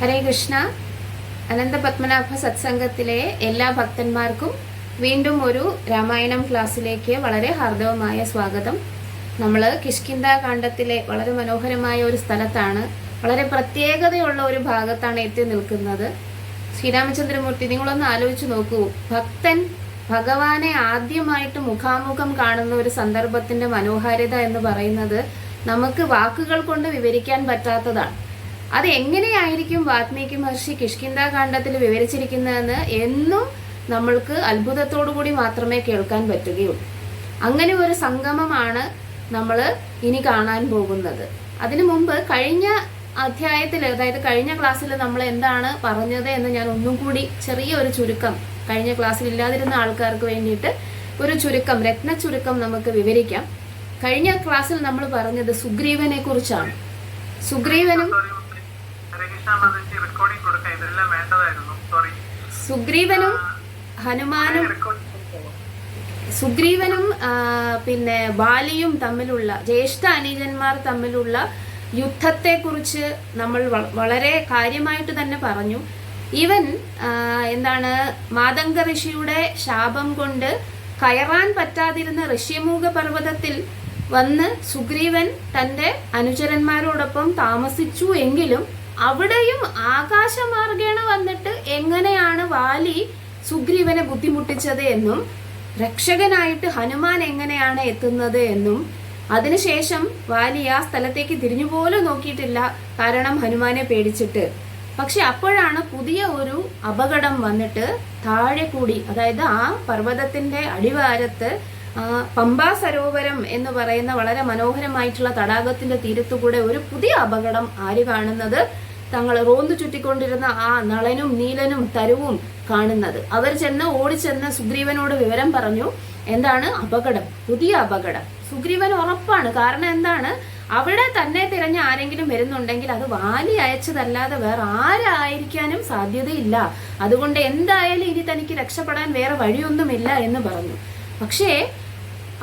ഹരേ കൃഷ്ണ. അനന്തപത്മനാഭ സത്സംഗത്തിലെ എല്ലാ ഭക്തന്മാർക്കും വീണ്ടും ഒരു രാമായണം ക്ലാസ്സിലേക്ക് വളരെ ഹാർദവമായ സ്വാഗതം. നമ്മൾ കിഷ്കിന്ധ കാണ്ഡത്തിലെ വളരെ മനോഹരമായ ഒരു സ്ഥലത്താണ്, വളരെ പ്രത്യേകതയുള്ള ഒരു ഭാഗത്താണ് എത്തി നിൽക്കുന്നത്. ശ്രീരാമചന്ദ്രമൂർത്തി, നിങ്ങളൊന്ന് ആലോചിച്ച് നോക്കൂ, ഭക്തൻ ഭഗവാനെ ആദ്യമായിട്ട് മുഖാമുഖം കാണുന്ന ഒരു സന്ദർഭത്തിന്റെ മനോഹാരിത എന്ന് പറയുന്നത് നമുക്ക് വാക്കുകൾ കൊണ്ട് വിവരിക്കാൻ പറ്റാത്തതാണ്. അത് എങ്ങനെയായിരിക്കും വാൽമീകി മഹർഷി കിഷ്കിന്ധ കാണ്ഡത്തിൽ വിവരിച്ചിരിക്കുന്നതെന്ന് എന്നും നമ്മൾക്ക് അത്ഭുതത്തോടുകൂടി മാത്രമേ കേൾക്കാൻ പറ്റുകയുള്ളൂ. അങ്ങനെ ഒരു സംഗമമാണ് നമ്മൾ ഇനി കാണാൻ പോകുന്നത്. അതിനു മുമ്പ് കഴിഞ്ഞ അധ്യായത്തിൽ, അതായത് കഴിഞ്ഞ ക്ലാസ്സിൽ നമ്മൾ എന്താണ് പറഞ്ഞത് എന്ന് ഞാൻ ഒന്നും കൂടി ചെറിയ ഒരു ചുരുക്കം, കഴിഞ്ഞ ക്ലാസ്സിൽ ഇല്ലാതിരുന്ന ആൾക്കാർക്ക് വേണ്ടിയിട്ട് ഒരു ചുരുക്കം, രത്ന ചുരുക്കം നമുക്ക് വിവരിക്കാം. കഴിഞ്ഞ ക്ലാസ്സിൽ നമ്മൾ പറഞ്ഞത് സുഗ്രീവനെ കുറിച്ചാണ്. സുഗ്രീവനും സുഗ്രീവനും പിന്നെ ബാലിയും തമ്മിലുള്ള, ജ്യേഷ്ഠ അനുജന്മാർ തമ്മിലുള്ള യുദ്ധത്തെ കുറിച്ച് നമ്മൾ വളരെ കാര്യമായിട്ട് തന്നെ പറഞ്ഞു. ഈവൻ മാതംഗ ഋഷിയുടെ ശാപം കൊണ്ട് കയറാൻ പറ്റാതിരുന്ന ഋഷ്യമൂക പർവ്വതത്തിൽ വന്ന് സുഗ്രീവൻ തന്റെ അനുചരന്മാരോടൊപ്പം താമസിച്ചു എങ്കിലും അവിടെയും ആകാശമാർഗേണ വന്നിട്ട് എങ്ങനെയാണ് വാലി സുഗ്രീവനെ ബുദ്ധിമുട്ടിച്ചത് എന്നും രക്ഷകനായിട്ട് ഹനുമാൻ എങ്ങനെയാണ് എത്തുന്നത് എന്നും, അതിനുശേഷം വാലി ആ സ്ഥലത്തേക്ക് തിരിഞ്ഞുപോലും നോക്കിയിട്ടില്ല, കാരണം ഹനുമാനെ പേടിച്ചിട്ട്. പക്ഷെ അപ്പോഴാണ് പുതിയ ഒരു അപകടം വന്നിട്ട് താഴെ കൂടി, അതായത് ആ പർവ്വതത്തിന്റെ അടിവാരത്ത് പമ്പാ സരോവരം എന്ന് പറയുന്ന വളരെ മനോഹരമായിട്ടുള്ള തടാകത്തിന്റെ തീരത്തുകൂടെ ഒരു പുതിയ അപകടം ആര് കാണുന്നത്? തങ്ങൾ റോന്തു ചുറ്റിക്കൊണ്ടിരുന്ന ആ നളനും നീലനും തരുവും കാണുന്നത്. അവർ ഓടിച്ചെന്ന് സുഗ്രീവനോട് വിവരം പറഞ്ഞു. എന്താണ് അപകടം? പുതിയ അപകടം. സുഗ്രീവൻ ഉറപ്പാണ്. കാരണം എന്താണ്? അവിടെ തന്നെ തിരഞ്ഞ ആരെങ്കിലും വരുന്നുണ്ടെങ്കിൽ അത് വാലി അയച്ചതല്ലാതെ വേറെ ആരായിരിക്കാനും സാധ്യതയില്ല. അതുകൊണ്ട് എന്തായാലും ഇനി തനിക്ക് രക്ഷപ്പെടാൻ വേറെ വഴിയൊന്നുമില്ല എന്ന് പറഞ്ഞു. പക്ഷേ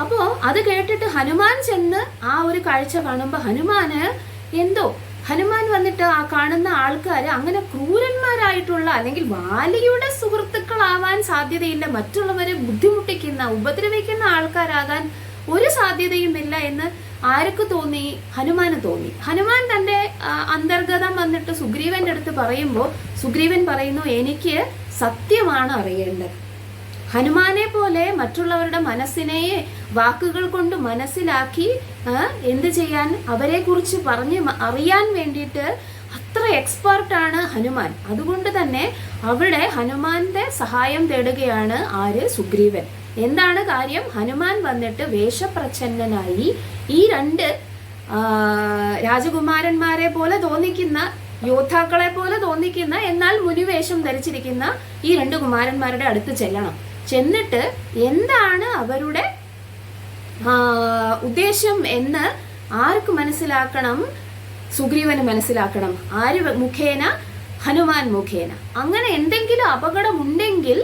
അപ്പോ അത് കേട്ടിട്ട് ഹനുമാൻ ചെന്ന് ആ ഒരു കാഴ്ച കാണുമ്പോ ഹനുമാൻ വന്നിട്ട് ആ കാണുന്ന ആൾക്കാര് അങ്ങനെ ക്രൂരന്മാരായിട്ടുള്ള, അല്ലെങ്കിൽ വാലിയുടെ സുഹൃത്തുക്കളാവാൻ സാധ്യതയില്ല, മറ്റുള്ളവരെ ബുദ്ധിമുട്ടിക്കുന്ന, ഉപദ്രവിക്കുന്ന ആൾക്കാരാകാൻ ഒരു സാധ്യതയുമില്ല എന്ന് ആർക്ക് തോന്നി? ഹനുമാന് തോന്നി. ഹനുമാൻ തന്റെ അന്തർഗതം വന്നിട്ട് സുഗ്രീവന്റെ അടുത്ത് പറയുമ്പോൾ സുഗ്രീവൻ പറയുന്നു, എനിക്ക് സത്യമാണ് അറിയേണ്ടത്. ഹനുമാനെ പോലെ മറ്റുള്ളവരുടെ മനസ്സിനെ വാക്കുകൾ കൊണ്ട് മനസ്സിലാക്കി എന്ത് ചെയ്യാൻ, അവരെ കുറിച്ച് പറഞ്ഞ് അറിയാൻ വേണ്ടിയിട്ട് അത്ര എക്സ്പേർട്ടാണ് ഹനുമാൻ. അതുകൊണ്ട് തന്നെ അവിടെ ഹനുമാന്റെ സഹായം തേടുകയാണ് ആര്? സുഗ്രീവൻ. എന്താണ് കാര്യം? ഹനുമാൻ വന്നിട്ട് വേഷപ്രച്ഛന്നനായി ഈ രണ്ട് രാജകുമാരന്മാരെ പോലെ തോന്നിക്കുന്ന, യോദ്ധാക്കളെ പോലെ തോന്നിക്കുന്ന, എന്നാൽ മുനിവേഷം ധരിച്ചിരിക്കുന്ന ഈ രണ്ട് കുമാരന്മാരുടെ അടുത്ത് ചെല്ലണം. ചെന്നിട്ട് എന്താണ് അവരുടെ ഉദ്ദേശം എന്ന് ആർക്ക് മനസ്സിലാക്കണം? സുഗ്രീവന് മനസ്സിലാക്കണം. ആര് മുഖേന? ഹനുമാൻ മുഖേന. അങ്ങനെ എന്തെങ്കിലും അപകടമുണ്ടെങ്കിൽ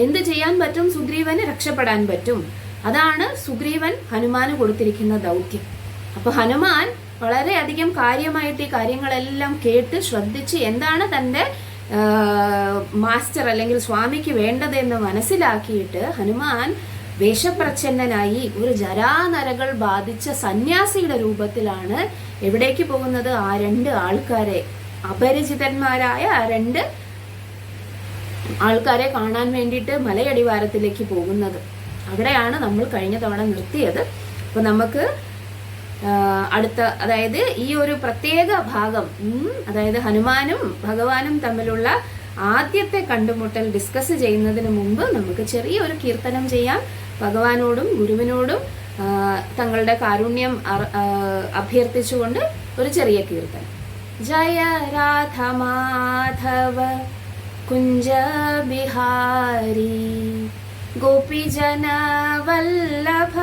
എന്ത് ചെയ്യാൻ പറ്റും? സുഗ്രീവന് രക്ഷപ്പെടാൻ പറ്റും. അതാണ് സുഗ്രീവൻ ഹനുമാന് കൊടുത്തിരിക്കുന്ന ദൗത്യം. അപ്പൊ ഹനുമാൻ വളരെയധികം കാര്യമായിട്ട് ഈ കാര്യങ്ങളെല്ലാം കേട്ട് ശ്രദ്ധിച്ച് എന്താണ് തന്റെ മാസ്റ്റർ അല്ലെങ്കിൽ സ്വാമിക്ക് വേണ്ടതെന്ന് മനസ്സിലാക്കിയിട്ട് ഹനുമാൻ വേഷപ്രച്ഛന്നനായി ഒരു ജരാനരകൾ ബാധിച്ച സന്യാസിയുടെ രൂപത്തിലാണ് എവിടേക്ക് പോകുന്നത്? ആ രണ്ട് ആൾക്കാരെ, അപരിചിതന്മാരായ ആ രണ്ട് ആൾക്കാരെ കാണാൻ വേണ്ടിയിട്ട് മലയടിവാരത്തിലേക്ക് പോകുന്നത്. അവിടെയാണ് നമ്മൾ കഴിഞ്ഞ തവണ നിർത്തിയത്. അപ്പൊ നമുക്ക് അടുത്ത, അതായത് ഈ ഒരു പ്രത്യേക ഭാഗം, അതായത് ഹനുമാനും ഭഗവാനും തമ്മിലുള്ള ആദ്യത്തെ കണ്ടുമുട്ടൽ ഡിസ്കസ് ചെയ്യുന്നതിന് മുമ്പ് നമുക്ക് ചെറിയൊരു കീർത്തനം ചെയ്യാം. ഭഗവാനോടും ഗുരുവിനോടും തങ്ങളുടെ കാരുണ്യം അഭ്യർത്ഥിച്ചുകൊണ്ട് ഒരു ചെറിയ കീർത്തനം. ജയ രാധ മാധവ കുഞ്ച ബിഹാരി ഗോപിജന വല്ലഭ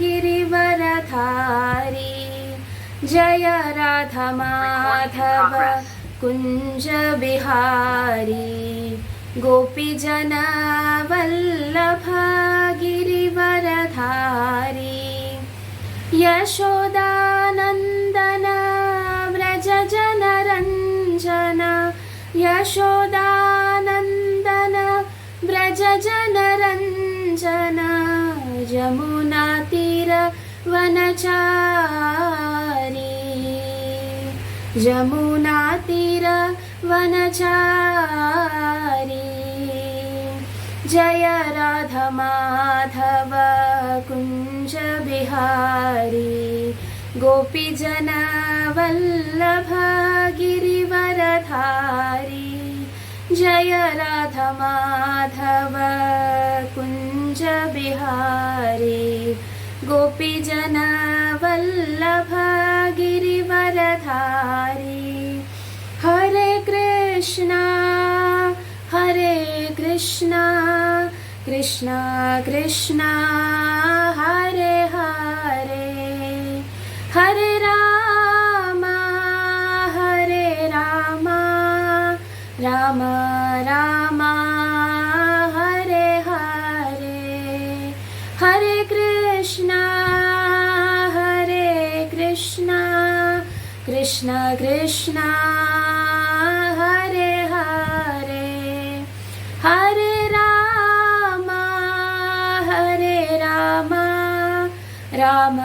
गिरिवरधारी जय राधा माधव कुंज बिहारी गोपीजन वल्लभ गिरिवरधारी यशोदानंदन व्रज जनरंजन यशोदानन्दन व्रज जनरञ्जन जमुनातीर वनचारी जमुनातीर वनचारी जय राधा माधव कुञ्ज बिहारी गोपीजन वल्लभ गिरिवरधारी जय राधा माधव कुञ्ज बिहारी गोपीजन वल्लभ गिरिवरधारी हरे कृष्णा कृष्णा कृष्णा हरे हरे हरे राम राम राम हरे हरे हरे कृष्णा कृष्णा कृष्णा हरे हरे हरे राम राम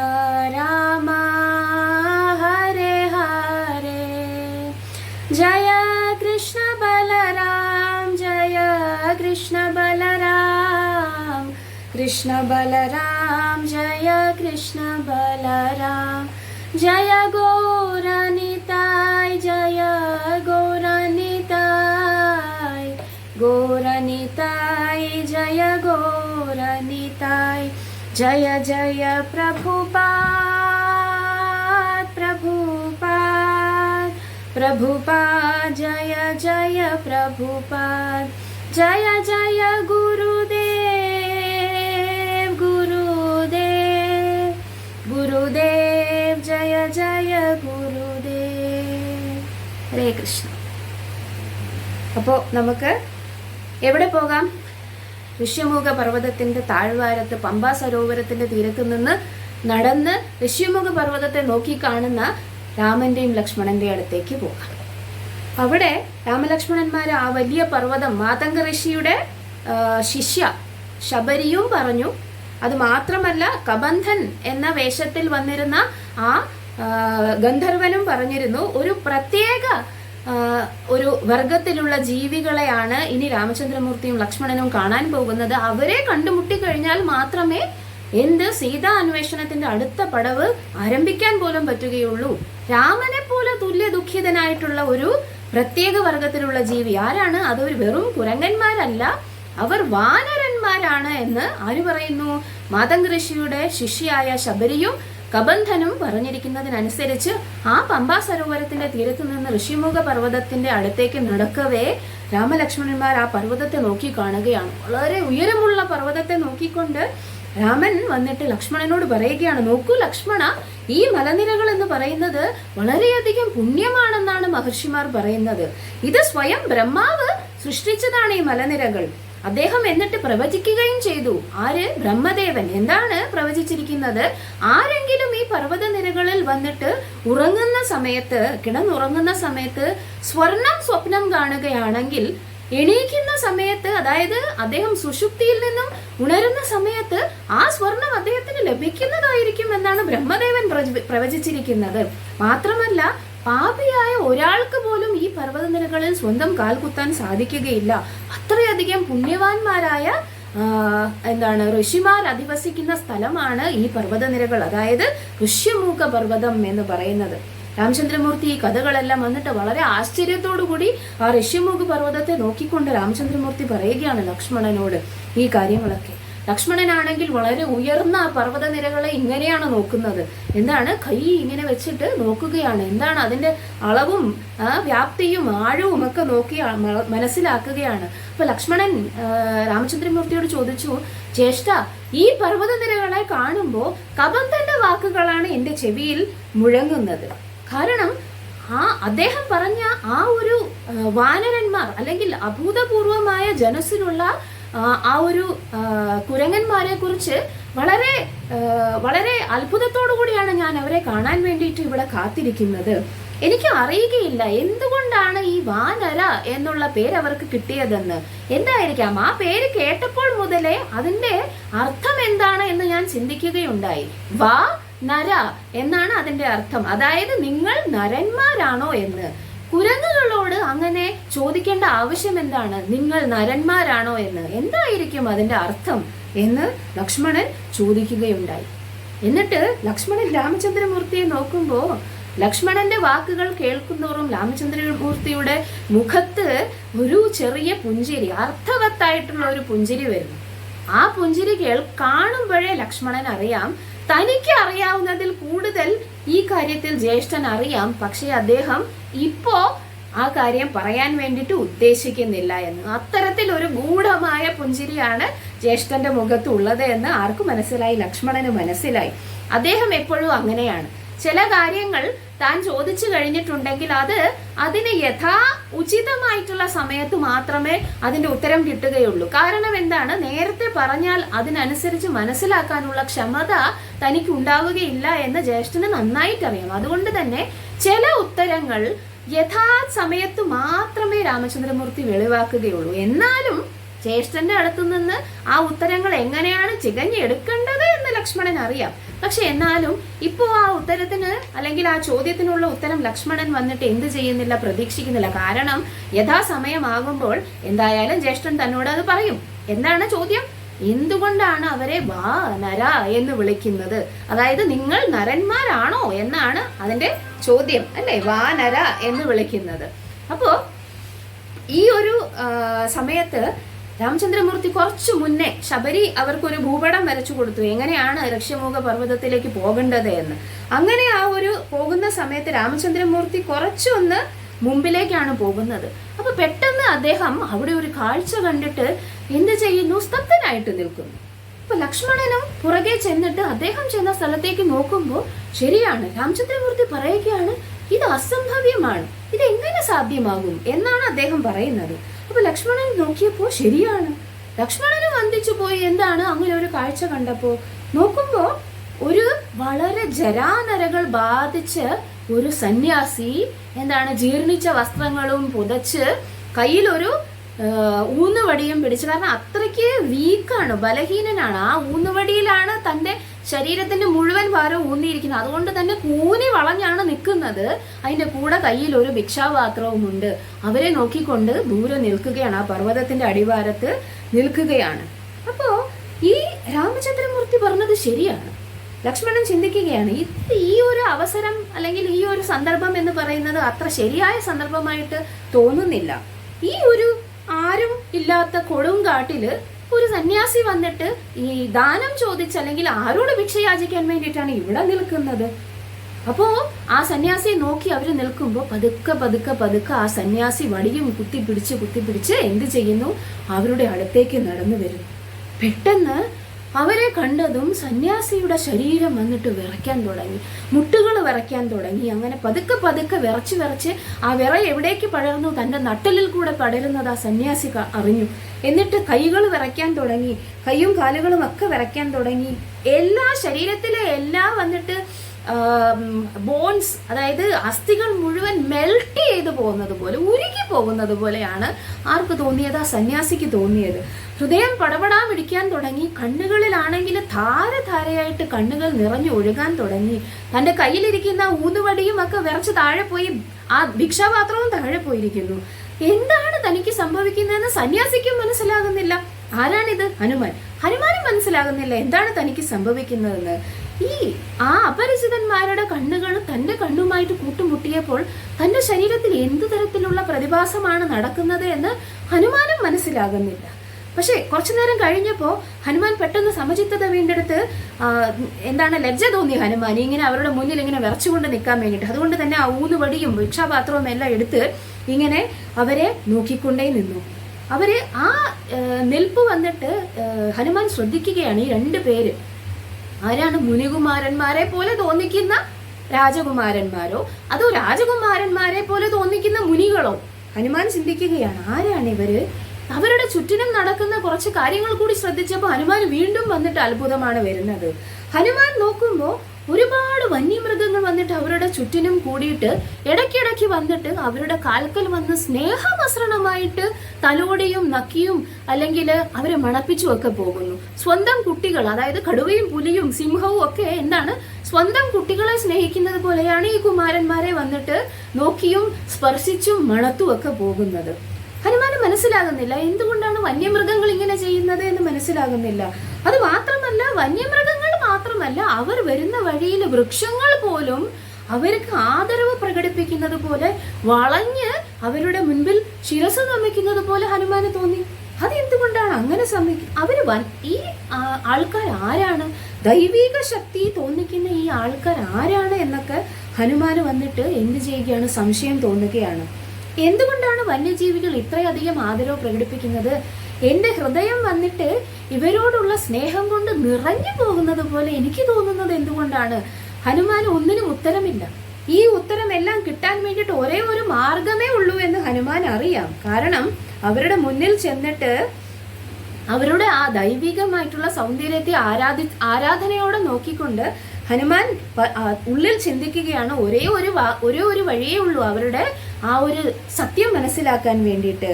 राम हरे हरे जय कृष्ण बलराम जय कृष्ण बलराम कृष्ण बलराम जय कृष्ण बलराम जय गौरनिताय गौरनिताय जय गौरनिताय जय जय प्रभुपाद जय जय प्रभुपाद जय जय गुरुदेव जय जय गुरुदेव ഹരേ കൃഷ്ണ. അപ്പോൾ നമുക്ക് എവിടെ പോകാം? ഋഷ്യമുഖ പർവ്വതത്തിന്റെ താഴ്വാരത്ത് പമ്പാ സരോവരത്തിന്റെ തീരത്ത് നിന്ന് നടന്ന് ഋഷ്യമുഖ പർവ്വതത്തെ നോക്കി കാണുന്ന രാമന്റെയും ലക്ഷ്മണന്റെയും അടുത്തേക്ക് പോകാം. അവിടെ രാമലക്ഷ്മണന്മാര് ആ വലിയ പർവ്വതം മാതംഗ ഋഷിയുടെ ശിഷ്യ ശബരിയും പറഞ്ഞു. അത് മാത്രമല്ല കബന്ധൻ എന്ന വേഷത്തിൽ വന്നിരുന്ന ആ ഗന്ധർവനും പറഞ്ഞിരുന്നു ഒരു പ്രത്യേക ഒരു വർഗത്തിലുള്ള ജീവികളെയാണ് ഇനി രാമചന്ദ്രമൂർത്തിയും ലക്ഷ്മണനും കാണാൻ പോകുന്നത്. അവരെ കണ്ടുമുട്ടി കഴിഞ്ഞാൽ മാത്രമേ സീതാ അന്വേഷണത്തിന്റെ അടുത്ത പടവ് ആരംഭിക്കാൻ പോലും പറ്റുകയുള്ളൂ. രാമനെ പോലെ തുല്യ ദുഃഖിതനായിട്ടുള്ള ഒരു പ്രത്യേക വർഗത്തിലുള്ള ജീവി ആരാണ്? അതൊരു വെറും കുരങ്ങന്മാരല്ല, അവർ വാനരന്മാരാണ് എന്ന് ആര് പറയുന്നു? മാതംഗ ഋഷിയുടെ ശിഷ്യയായ ശബരിയും കബന്ധനും പറഞ്ഞിരിക്കുന്നതിനനുസരിച്ച് ആ പമ്പാ സരോവരത്തിന്റെ തീരത്ത് നിന്ന് ഋഷിമുഖ പർവ്വതത്തിന്റെ അടുത്തേക്ക് നടക്കവേ രാമലക്ഷ്മണന്മാർ ആ പർവ്വതത്തെ നോക്കി കാണുകയാണ്. വളരെ ഉയരമുള്ള പർവ്വതത്തെ നോക്കിക്കൊണ്ട് രാമൻ വന്നിട്ട് ലക്ഷ്മണനോട് പറയുകയാണ്, നോക്കൂ ലക്ഷ്മണ, ഈ മലനിരകൾ എന്ന് പറയുന്നത് വളരെയധികം പുണ്യമാണെന്നാണ് മഹർഷിമാർ പറയുന്നത്. ഇത് സ്വയം ബ്രഹ്മാവ് സൃഷ്ടിച്ചതാണ് ഈ മലനിരകൾ. അദ്ദേഹം എന്നിട്ട് പ്രവചിക്കുകയും ചെയ്തു. ആര്? ബ്രഹ്മദേവൻ. എന്താണ് പ്രവചിച്ചിരിക്കുന്നത്? ആരെങ്കിലും ഈ പർവ്വത നിരകളിൽ വന്നിട്ട് ഉറങ്ങുന്ന സമയത്ത്, കിടന്നുറങ്ങുന്ന സമയത്ത് സ്വർണം സ്വപ്നം കാണുകയാണെങ്കിൽ എണീക്കുന്ന സമയത്ത്, അതായത് അദ്ദേഹം സുഷുപ്തിയിൽ നിന്നും ഉണരുന്ന സമയത്ത് ആ സ്വർണം അദ്ദേഹത്തിന് ലഭിക്കുന്നതായിരിക്കും എന്നാണ് ബ്രഹ്മദേവൻ പ്രവചിച്ചിരിക്കുന്നത്. മാത്രമല്ല പാപിയായ ഒരാൾക്ക് പോലും ഈ പർവ്വതനിരകളിൽ സ്വന്തം കാൽ കുത്താൻ സാധിക്കുകയില്ല. അത്രയധികം പുണ്യവാന്മാരായ ഋഷിമാർ അധിവസിക്കുന്ന സ്ഥലമാണ് ഈ പർവ്വതനിരകൾ, അതായത് ഋഷ്യമുഖ പർവ്വതം എന്ന് പറയുന്നത്. രാമചന്ദ്രമൂർത്തി ഈ കഥകളെല്ലാം വന്നിട്ട് വളരെ ആശ്ചര്യത്തോടു കൂടി ആ ഋഷ്യമുഖ പർവ്വതത്തെ നോക്കിക്കൊണ്ട് രാമചന്ദ്രമൂർത്തി പറയുകയാണ് ലക്ഷ്മണനോട് ഈ കാര്യങ്ങളൊക്കെ. ലക്ഷ്മണനാണെങ്കിൽ വളരെ ഉയർന്ന പർവ്വതനിരകളെ ഇങ്ങനെയാണ് നോക്കുന്നത്. കൈ ഇങ്ങനെ വെച്ചിട്ട് നോക്കുകയാണ്. അതിന്റെ അളവും വ്യാപ്തിയും ആഴവും ഒക്കെ നോക്കി മനസ്സിലാക്കുകയാണ്. അപ്പൊ ലക്ഷ്മണൻ രാമചന്ദ്രമൂർത്തിയോട് ചോദിച്ചു, ജ്യേഷ്ഠ, ഈ പർവ്വതനിരകളെ കാണുമ്പോൾ കബന്ധന്റെ വാക്കുകളാണ് എന്റെ ചെവിയിൽ മുഴങ്ങുന്നത്. കാരണം അദ്ദേഹം പറഞ്ഞ ആ ഒരു വാനരന്മാർ അല്ലെങ്കിൽ അഭൂതപൂർവമായ ജനസിലുള്ള ആ ഒരു കുരങ്ങന്മാരെ കുറിച്ച് വളരെ വളരെ അത്ഭുതത്തോടു കൂടിയാണ് ഞാൻ അവരെ കാണാൻ വേണ്ടിയിട്ട് ഇവിടെ കാത്തിരിക്കുന്നത്. എനിക്ക് അറിയുകയില്ല എന്തുകൊണ്ടാണ് ഈ വാനര എന്നുള്ള പേര് അവർക്ക് കിട്ടിയതെന്ന്. എന്തായിരിക്കാം ആ പേര് കേട്ടപ്പോൾ മുതലേ അതിന്റെ അർത്ഥം എന്താണ് എന്ന് ഞാൻ ചിന്തിക്കുകയുണ്ടായി. വാ നര എന്നാണ് അതിന്റെ അർത്ഥം. അതായത് നിങ്ങൾ നരന്മാരാണോ എന്ന്. കുരങ്ങുകളോട് അങ്ങനെ ചോദിക്കേണ്ട ആവശ്യം എന്താണ്? നിങ്ങൾ നരന്മാരാണോ എന്ന്. എന്തായിരിക്കും അതിന്റെ അർത്ഥം എന്ന് ലക്ഷ്മണൻ ചോദിക്കുകയുണ്ടായി. എന്നിട്ട് ലക്ഷ്മണൻ രാമചന്ദ്രമൂർത്തിയെ നോക്കുമ്പോ ലക്ഷ്മണന്റെ വാക്കുകൾ കേൾക്കുന്നോറും രാമചന്ദ്രമൂർത്തിയുടെ മുഖത്ത് ഒരു ചെറിയ പുഞ്ചിരി, അർത്ഥവത്തായിട്ടുള്ള ഒരു പുഞ്ചിരി വരുന്നു. ആ പുഞ്ചിരി കാണുമ്പോഴേ ലക്ഷ്മണൻ അറിയാം തനിക്ക് അറിയാവുന്നതിൽ കൂടുതൽ ഈ കാര്യത്തിൽ ജ്യേഷ്ഠൻ അറിയാം. പക്ഷെ അദ്ദേഹം ഇപ്പോ ആ കാര്യം പറയാൻ വേണ്ടിയിട്ട് ഉദ്ദേശിക്കുന്നില്ല എന്ന്. അത്തരത്തിൽ ഒരു ഗൂഢമായ പുഞ്ചിരിയാണ് ജ്യേഷ്ഠന്റെ മുഖത്ത് ഉള്ളത് എന്ന് ആർക്ക് മനസ്സിലായി? ലക്ഷ്മണന് മനസ്സിലായി. അദ്ദേഹം എപ്പോഴും അങ്ങനെയാണ്. ചില കാര്യങ്ങൾ താൻ ചോദിച്ചു കഴിഞ്ഞിട്ടുണ്ടെങ്കിൽ അതിന് ഉചിതമായിട്ടുള്ള സമയത്ത് മാത്രമേ അതിന്റെ ഉത്തരം കിട്ടുകയുള്ളൂ. കാരണം എന്താണ്? നേരത്തെ പറഞ്ഞാൽ അതിനനുസരിച്ച് മനസ്സിലാക്കാനുള്ള ക്ഷമത തനിക്ക് ഉണ്ടാവുകയില്ല എന്ന് ജ്യേഷ്ഠന് നന്നായിട്ടറിയാം. അതുകൊണ്ട് തന്നെ ചില ഉത്തരങ്ങൾ സമയത്ത് മാത്രമേ രാമചന്ദ്രമൂർത്തി വെളിവാക്കുകയുള്ളൂ. എന്നാലും ജ്യേഷ്ഠന്റെ അടുത്തു നിന്ന് ആ ഉത്തരങ്ങൾ എങ്ങനെയാണ് ചികഞ്ഞെടുക്കേണ്ടത് എന്ന് ലക്ഷ്മണൻ അറിയാം. പക്ഷെ എന്നാലും ഇപ്പോ ആ ഉത്തരത്തിന് അല്ലെങ്കിൽ ആ ചോദ്യത്തിനുള്ള ഉത്തരം ലക്ഷ്മണൻ വന്നിട്ട് എന്ത് ചെയ്യുന്നില്ല, പ്രതീക്ഷിക്കുന്നില്ല. കാരണം യഥാസമയമാകുമ്പോൾ എന്തായാലും ജ്യേഷ്ഠൻ തന്നോട് അത് പറയും. എന്താണ് ചോദ്യം? എന്തുകൊണ്ടാണ് അവരെ വാ നര എന്ന് വിളിക്കുന്നത്? അതായത് നിങ്ങൾ നരന്മാരാണോ എന്നാണ് അതിന്റെ ചോദ്യം, അല്ലെ? വാ നര എന്ന് വിളിക്കുന്നത്. അപ്പോ ഈ ഒരു സമയത്ത് രാമചന്ദ്രമൂർത്തി കുറച്ചു മുന്നേ ശബരി അവർക്കൊരു ഭൂപടം വരച്ചു കൊടുത്തു, എങ്ങനെയാണ് ഋഷ്യമുഖ പർവ്വതത്തിലേക്ക് പോകേണ്ടത് എന്ന്. അങ്ങനെ ആ ഒരു പോകുന്ന സമയത്ത് രാമചന്ദ്രമൂർത്തി കുറച്ചൊന്ന് മുമ്പിലേക്കാണ് പോകുന്നത്. അപ്പൊ പെട്ടെന്ന് അദ്ദേഹം അവിടെ ഒരു കാഴ്ച കണ്ടിട്ട് എന്ത് ചെയ്യുന്നു? സ്തബ്ധനായിട്ട് നിൽക്കുന്നു. അപ്പൊ ലക്ഷ്മണനും പുറകെ ചെന്നിട്ട് അദ്ദേഹം ചെന്ന സ്ഥലത്തേക്ക് നോക്കുമ്പോൾ ശരിയാണ്, രാമചന്ദ്രമൂർത്തി പറയുകയാണ് ഇത് അസംഭവ്യമാണ്, ഇത് എങ്ങനെ സാധ്യമാകും എന്നാണ് അദ്ദേഹം പറയുന്നത്. അപ്പൊ ലക്ഷ്മണൻ നോക്കിയപ്പോ ശരിയാണ്, ലക്ഷ്മണന് വന്ദിച്ചു പോയി. എന്താണ് അങ്ങനെ ഒരു കാഴ്ച കണ്ടപ്പോ? നോക്കുമ്പോ ഒരു വളരെ ജരാനരകൾ ബാധിച്ച് ഒരു സന്യാസി ജീർണിച്ച വസ്ത്രങ്ങളും പുതച്ച് കയ്യിലൊരു ഊന്നുവടിയും പിടിച്ചു. കാരണം അത്രയ്ക്ക് വീക്കാണ്, ബലഹീനനാണ്. ആ ഊന്നുവടിയിലാണ് തന്റെ ശരീരത്തിന്റെ മുഴുവൻ ഭാരവും ഊന്നിയിരിക്കുന്നത്. അതുകൊണ്ട് തന്നെ കൂനി വളഞ്ഞാണ് നിൽക്കുന്നത്. അതിന്റെ കൂടെ കയ്യിൽ ഒരു ഭിക്ഷാപാത്രവും ഉണ്ട്. അവരെ നോക്കിക്കൊണ്ട് ദൂരെ നിൽക്കുകയാണ്, ആ പർവ്വതത്തിന്റെ അടിവാരത്ത് നിൽക്കുകയാണ്. അപ്പോ ഈ രാമചന്ദ്രമൂർത്തി പറഞ്ഞത് ശരിയാണ്. ലക്ഷ്മണൻ ചിന്തിക്കുകയാണ്, ഈ ഒരു അവസരം അല്ലെങ്കിൽ ഈ ഒരു സന്ദർഭം എന്ന് പറയുന്നത് അത്ര ശരിയായ സന്ദർഭമായിട്ട് തോന്നുന്നില്ല. ഈ ഒരു ആരും ഇല്ലാത്ത കൊടുങ്കാട്ടില് ഒരു സന്യാസി വന്നിട്ട് ഈ ദാനം ചോദിച്ച് അല്ലെങ്കിൽ ആരോട് ഭിക്ഷ യാചിക്കാൻ വേണ്ടിയിട്ടാണ് ഇവിടെ നിൽക്കുന്നത്. അപ്പോ ആ സന്യാസിയെ നോക്കി അവര് നിൽക്കുമ്പോ പതുക്കെ പതുക്കെ പതുക്കെ ആ സന്യാസി വടിയും കുത്തിപ്പിടിച്ച് എന്ത് ചെയ്യുന്നു? അവരുടെ അടുത്തേക്ക് നടന്നു വരുന്നു. പെട്ടെന്ന് അവരെ കണ്ടതും സന്യാസിയുടെ ശരീരം വന്നിട്ട് വിറയ്ക്കാൻ തുടങ്ങി, മുട്ടുകൾ വിറയ്ക്കാൻ തുടങ്ങി. അങ്ങനെ പതുക്കെ പതുക്കെ വിറച്ച് ആ വിറ എവിടേക്ക് പടർന്നു? തന്റെ നട്ടലിൽ കൂടെ പടരുന്നത് ആ സന്യാസി അറിഞ്ഞു. എന്നിട്ട് കൈകൾ വിറയ്ക്കാൻ തുടങ്ങി, കൈയും കാലുകളും ഒക്കെ വിറയ്ക്കാൻ തുടങ്ങി. ശരീരത്തിലെ വന്നിട്ട് ബോൺസ്, അതായത് അസ്ഥികൾ മുഴുവൻ മെൽറ്റ് ചെയ്ത് പോകുന്നത് പോലെ, ഉരുകി പോകുന്നത് പോലെയാണ് ആർക്ക് തോന്നിയത്? ആ സന്യാസിക്ക് തോന്നിയത്. ഹൃദയം പടപടാമിടിക്കാൻ തുടങ്ങി. കണ്ണുകളിലാണെങ്കിൽ ധാരധാരയായിട്ട് കണ്ണുകൾ നിറഞ്ഞു ഒഴുകാൻ തുടങ്ങി. തന്റെ കയ്യിലിരിക്കുന്ന ഊന്നുവടിയും ഒക്കെ വിറച്ച് താഴെ പോയി, ആ ഭിക്ഷാപാത്രവും താഴെ പോയിരിക്കുന്നു. എന്താണ് തനിക്ക് സംഭവിക്കുന്നതെന്ന് സന്യാസിക്കും മനസ്സിലാകുന്നില്ല. ആരാണിത്? ഹനുമാനും മനസ്സിലാകുന്നില്ല എന്താണ് തനിക്ക് സംഭവിക്കുന്നതെന്ന്. ആ അപരിചിതന്മാരുടെ കണ്ണുകൾ തന്റെ കണ്ണുമായിട്ട് കൂട്ടുമുട്ടിയപ്പോൾ തന്റെ ശരീരത്തിൽ എന്തു തരത്തിലുള്ള പ്രതിഭാസമാണ് നടക്കുന്നത് എന്ന് ഹനുമാനും മനസ്സിലാകുന്നില്ല. പക്ഷെ കുറച്ചു നേരം കഴിഞ്ഞപ്പോ ഹനുമാൻ പെട്ടെന്ന് സമചിത്തത വീണ്ടെടുത്ത് ലജ്ജ തോന്നി ഹനുമാൻ ഇങ്ങനെ അവരുടെ മുന്നിൽ ഇങ്ങനെ വിറച്ചുകൊണ്ട് നിൽക്കാൻ വേണ്ടിയിട്ട്. അതുകൊണ്ട് തന്നെ ആ ഊന്നുവടിയും ഭിക്ഷാപാത്രവും എല്ലാം എടുത്ത് ഇങ്ങനെ അവരെ നോക്കിക്കൊണ്ടേ നിന്നു. അവര് ആ നിൽപ്പ് വന്നിട്ട് ഹനുമാൻ ശ്രദ്ധിക്കുകയാണ്, ഈ രണ്ടു പേര് ആരാണ്? മുനികുമാരന്മാരെ പോലെ തോന്നിക്കുന്ന രാജകുമാരന്മാരോ അതോ രാജകുമാരന്മാരെ പോലെ തോന്നിക്കുന്ന മുനികളോ? ഹനുമാൻ ചിന്തിക്കുകയാണ്, ആരാണ് ഇവര്? അവരുടെ ചുറ്റിനും നടക്കുന്ന കുറച്ച് കാര്യങ്ങൾ കൂടി ശ്രദ്ധിച്ചപ്പോൾ ഹനുമാൻ വീണ്ടും വന്നിട്ട് അത്ഭുതമാണ് വരുന്നത്. ഹനുമാൻ നോക്കുമ്പോൾ ഒരുപാട് വന്യമൃഗങ്ങൾ വന്നിട്ട് അവരുടെ ചുറ്റിനും കൂടിയിട്ട് ഇടയ്ക്കിടയ്ക്ക് വന്നിട്ട് അവരുടെ കാൽക്കൽ വന്ന് സ്നേഹമസൃണമായിട്ട് തലോടിയും നക്കിയും അല്ലെങ്കിൽ അവരെ മണപ്പിച്ചും ഒക്കെ പോകുന്നു. സ്വന്തം കുട്ടികൾ, അതായത് കടുവയും പുലിയും സിംഹവും ഒക്കെ എന്താണ് സ്വന്തം കുട്ടികളെ സ്നേഹിക്കുന്നത് പോലെയാണ് ഈ കുമാരന്മാരെ വന്നിട്ട് നോക്കിയും സ്പർശിച്ചും മണത്തും ഒക്കെ പോകുന്നത്. ഹനുമാന് മനസ്സിലാകുന്നില്ല എന്തുകൊണ്ടാണ് വന്യമൃഗങ്ങൾ ഇങ്ങനെ ചെയ്യുന്നത് എന്ന് മനസ്സിലാകുന്നില്ല. അത് മാത്രമല്ല, വന്യമൃഗങ്ങൾ മാത്രമല്ല, അവർ വരുന്ന വഴിയിൽ വൃക്ഷങ്ങൾ പോലും അവർക്ക് ആദരവ് പ്രകടിപ്പിക്കുന്നത് പോലെ വളഞ്ഞ് അവരുടെ മുൻപിൽ ശിരസ് നമിക്കുന്നത് പോലെ ഹനുമാന് തോന്നി. അതെന്തുകൊണ്ടാണ് അങ്ങനെ അവര് ഈ ആൾക്കാർ ആരാണ്, ദൈവിക ശക്തി തോന്നിക്കുന്ന ഈ ആൾക്കാർ ആരാണ് എന്നൊക്കെ ഹനുമാന് വന്നിട്ട് എന്ത് ചെയ്യുകയാണ്, സംശയം തോന്നുകയാണ്. എന്തുകൊണ്ടാണ് വന്യജീവികൾ ഇത്രയധികം ആദരവ് പ്രകടിപ്പിക്കുന്നത്? എന്റെ ഹൃദയം വന്നിട്ട് ഇവരോടുള്ള സ്നേഹം കൊണ്ട് നിറഞ്ഞു പോകുന്നത് പോലെ എനിക്ക് തോന്നുന്നത് എന്തുകൊണ്ടാണ്? ഹനുമാൻ ഒന്നിനും ഉത്തരമില്ല. ഈ ഉത്തരമെല്ലാം കിട്ടാൻ വേണ്ടിയിട്ട് ഒരേ ഒരു മാർഗമേ ഉള്ളൂ എന്ന് ഹനുമാൻ അറിയാം. കാരണം അവരുടെ മുന്നിൽ ചെന്നിട്ട് അവരുടെ ആ ദൈവികമായിട്ടുള്ള സൗന്ദര്യത്തെ ആരാധനയോടെ നോക്കിക്കൊണ്ട് ഹനുമാൻ ഉള്ളിൽ ചിന്തിക്കുകയാണ്, ഒരേ ഒരു വഴിയേ ഉള്ളൂ അവരുടെ ആ ഒരു സത്യം മനസ്സിലാക്കാൻ വേണ്ടിയിട്ട്.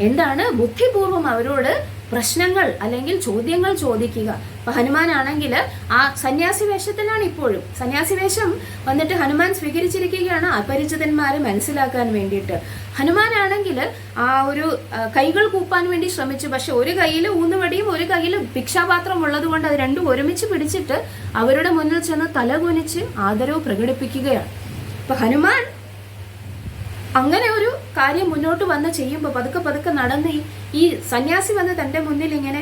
എന്താണ്? ബുദ്ധിപൂർവം അവരോട് പ്രശ്നങ്ങൾ അല്ലെങ്കിൽ ചോദ്യങ്ങൾ ചോദിക്കുക. അപ്പൊ ഹനുമാനാണെങ്കിൽ ആ സന്യാസി വേഷത്തിലാണ് ഇപ്പോഴും. സന്യാസി വേഷം വന്നിട്ട് ഹനുമാൻ സ്വീകരിച്ചിരിക്കുകയാണ് അപരിചിതന്മാരെ മനസ്സിലാക്കാൻ വേണ്ടിയിട്ട്. ഹനുമാനാണെങ്കിൽ ആ ഒരു കൈകൾ കൂപ്പാൻ വേണ്ടി ശ്രമിച്ചു. പക്ഷെ ഒരു കയ്യിൽ ഊന്നുവടിയും ഒരു കയ്യിൽ ഭിക്ഷാപാത്രം ഉള്ളത് കൊണ്ട് അത് രണ്ടും ഒരുമിച്ച് പിടിച്ചിട്ട് അവരുടെ മുന്നിൽ ചെന്ന് തലകുനിച്ച് ആദരവ് പ്രകടിപ്പിക്കുകയാണ്. അപ്പൊ ഹനുമാൻ അങ്ങനെ ഒരു കാര്യം മുന്നോട്ട് വന്ന് ചെയ്യുമ്പോൾ പതുക്കെ പതുക്കെ നടന്ന് ഈ സന്യാസി വന്ന് തന്റെ മുന്നിൽ ഇങ്ങനെ